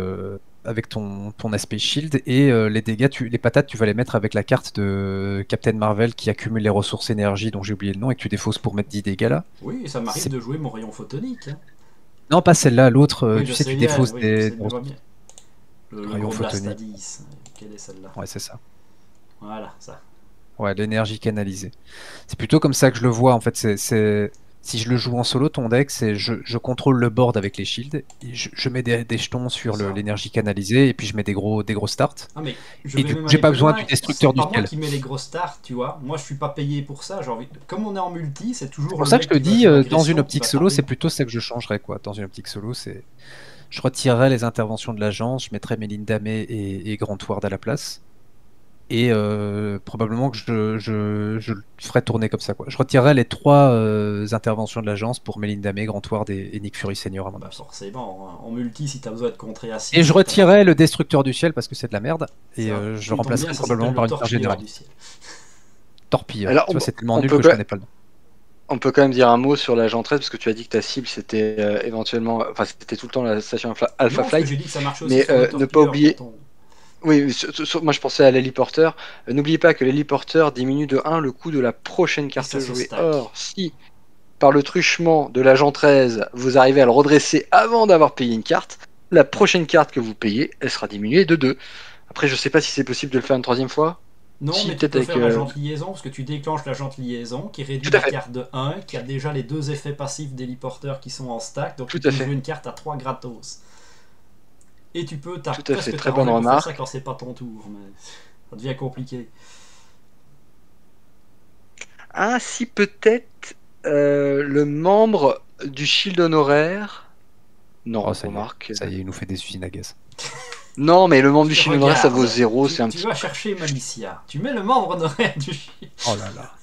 ton aspect shield et les dégâts, les patates, tu vas les mettre avec la carte de Captain Marvel qui accumule les ressources énergie dont j'ai oublié le nom et que tu défausses pour mettre 10 dégâts là. Oui, ça m'arrive C'est- de jouer mon rayon photonique. Hein. Non, pas celle-là, l'autre, Oui, tu je sais, sais tu bien, défausses oui, je sais, des je vois bien. Le rayons gros blast à photoniques. 10. Quelle est celle-là? Ouais, c'est ça. Voilà, ça. Ouais, l'énergie canalisée. C'est plutôt comme ça que je le vois en fait. Si je le joue en solo, ton deck, c'est je contrôle le board avec les shields, et je mets des jetons sur C'est ça. l'énergie canalisée et puis je mets des gros starts. Ah mais je Et vais du coup, même j'ai aller pas plus besoin loin, du c'est destructeur du pas moi ciel. qui mets les grosses starts, tu vois. Moi je suis pas payé pour ça, j'ai envie. Comme on est en multi, c'est C'est toujours pour le ça que je mec te qui va dis, jouer dans une agression qui optique va solo, tarder. c'est plutôt ça que je changerais quoi. Dans une optique solo, c'est je retirerais les interventions de l'agence, je mettrais Melinda May et Grant Ward à la place. Et probablement que je le ferais tourner comme ça, quoi. Je retirerais les 3 interventions de l'agence pour Melinda May, Grant Ward et Nick Fury Senior, à mon Bah avis. forcément, hein. En multi, si t'as besoin de contrer à Et 6, je c'est pas retirerais le Destructeur du Ciel parce que c'est de la merde. Et je le il tombe bien, remplacerais ça s'appelle probablement le par une carte torpilleur du généraliste. ciel. Torpilleur. Alors, Tu vois, c'est tellement on nul peut, que je connais pas le nom. on peut quand même dire un mot sur l'agent 13 parce que tu as dit que ta cible c'était éventuellement, enfin c'était tout le temps la station Alpha Non, parce que Flight, j'ai dit que ça marchait aussi mais sur le ne pas torpilleur oublier. pour ton... Oui, moi je pensais à l'héliporteur. N'oubliez pas que l'héliporteur diminue de 1 le coût de la prochaine Et carte ça se jouée. stack. Or, si par le truchement de l'agent 13 vous arrivez à le redresser avant d'avoir payé une carte, la prochaine carte que vous payez, elle sera diminuée de 2. Après, je sais pas si c'est possible de le faire une troisième fois. Non, Si, mais tu peut-être peux avec. faire la jante liaison, parce que tu déclenches la jante liaison, qui réduit Tout à la fait, carte de 1, qui a déjà les 2 effets passifs d'héliporteur qui sont en stack, donc tout tu peux à jouer fait, une carte à 3 gratos. Et tu peux, t'as tout à fait. presque Très bonne t'arranger pour faire ça remarque. quand c'est pas ton tour, mais ça devient compliqué. Ah, si peut-être le membre du Shield honoraire. Oh, Non, ça y est. remarque. Ça y est, il nous fait des usines à gaz. Non, mais le membre du Tu Shield honoraire, ça vaut regardes, 0, c'est un tu petit. vas chercher Malicia, tu mets le membre honoraire du Shield. Oh là là.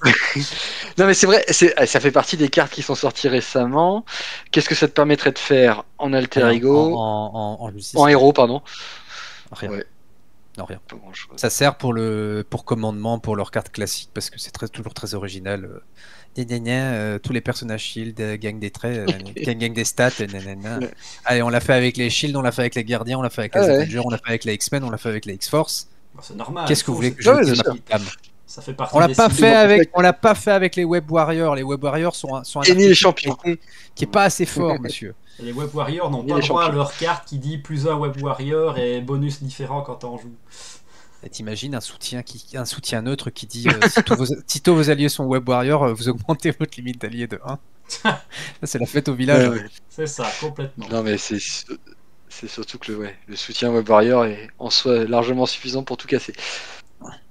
Non, mais c'est vrai, ça fait partie des cartes qui sont sorties récemment. Qu'est-ce que ça te permettrait de faire en alter Rien. ego, En justice, en héros, pardon. rien. Ouais, Non, rien. pas grand-chose. Ça sert pour commandement, pour leur carte classique, parce que c'est toujours très original. Gna gna gna, tous les personnages Shield gagnent des traits, gagnent des stats. Gna gna gna. Ouais. Allez, on l'a fait avec les Shield, on l'a fait avec les Gardiens, on l'a fait avec Ah les ouais. Avengers, on l'a fait avec les X-Men, on l'a fait avec les X-Force. Bon, c'est normal, il Qu'est-ce que vous faut, voulez que Ah je ouais, dise, bien ma sûr. petite dame? ça fait partie On l'a des pas cibles. fait Ils ont avec, fait on l'a pas fait avec les Web Warriors. Les Web Warriors sont un gagner les archétype champions. qui est pas assez fort, monsieur. Et les Web Warriors n'ont Gagner pas les droit à champions. leur carte qui dit plus un Web Warrior et bonus différent quand t'en joues. Et t'imagines un soutien neutre qui dit si tous vos alliés sont Web Warriors, vous augmentez votre limite d'alliés de 1. Ça, c'est la fête au village. Ouais, ouais. C'est ça, complètement. Non, mais c'est surtout que le soutien Web Warrior est en soi largement suffisant pour tout casser.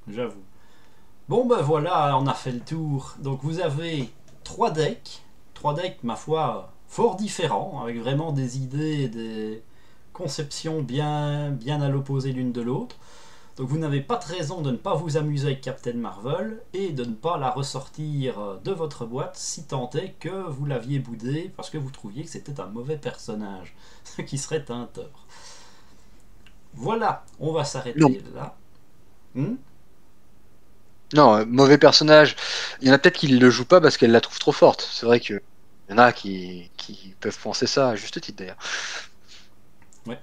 J'avoue. Bon ben voilà, on a fait le tour. Donc vous avez 3 decks. 3 decks, ma foi, fort différents, avec vraiment des idées et des conceptions bien à l'opposé l'une de l'autre. Donc vous n'avez pas de raison de ne pas vous amuser avec Captain Marvel et de ne pas la ressortir de votre boîte si tant est que vous l'aviez boudé parce que vous trouviez que c'était un mauvais personnage, ce qui serait un tort. Voilà, on va Non. s'arrêter là. Non, mauvais personnage. Il y en a peut-être qui le jouent pas parce qu'elle la trouvent trop forte. C'est vrai que il y en a qui peuvent penser ça, à juste titre d'ailleurs. Ouais.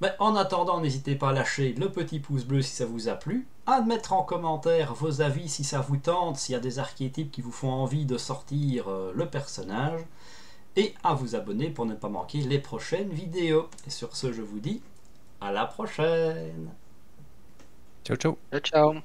Mais en attendant, n'hésitez pas à lâcher le petit pouce bleu si ça vous a plu, à mettre en commentaire vos avis si ça vous tente, s'il y a des archétypes qui vous font envie de sortir le personnage, et à vous abonner pour ne pas manquer les prochaines vidéos. Et sur ce, je vous dis à la prochaine. Ciao, ciao. Ciao, ciao.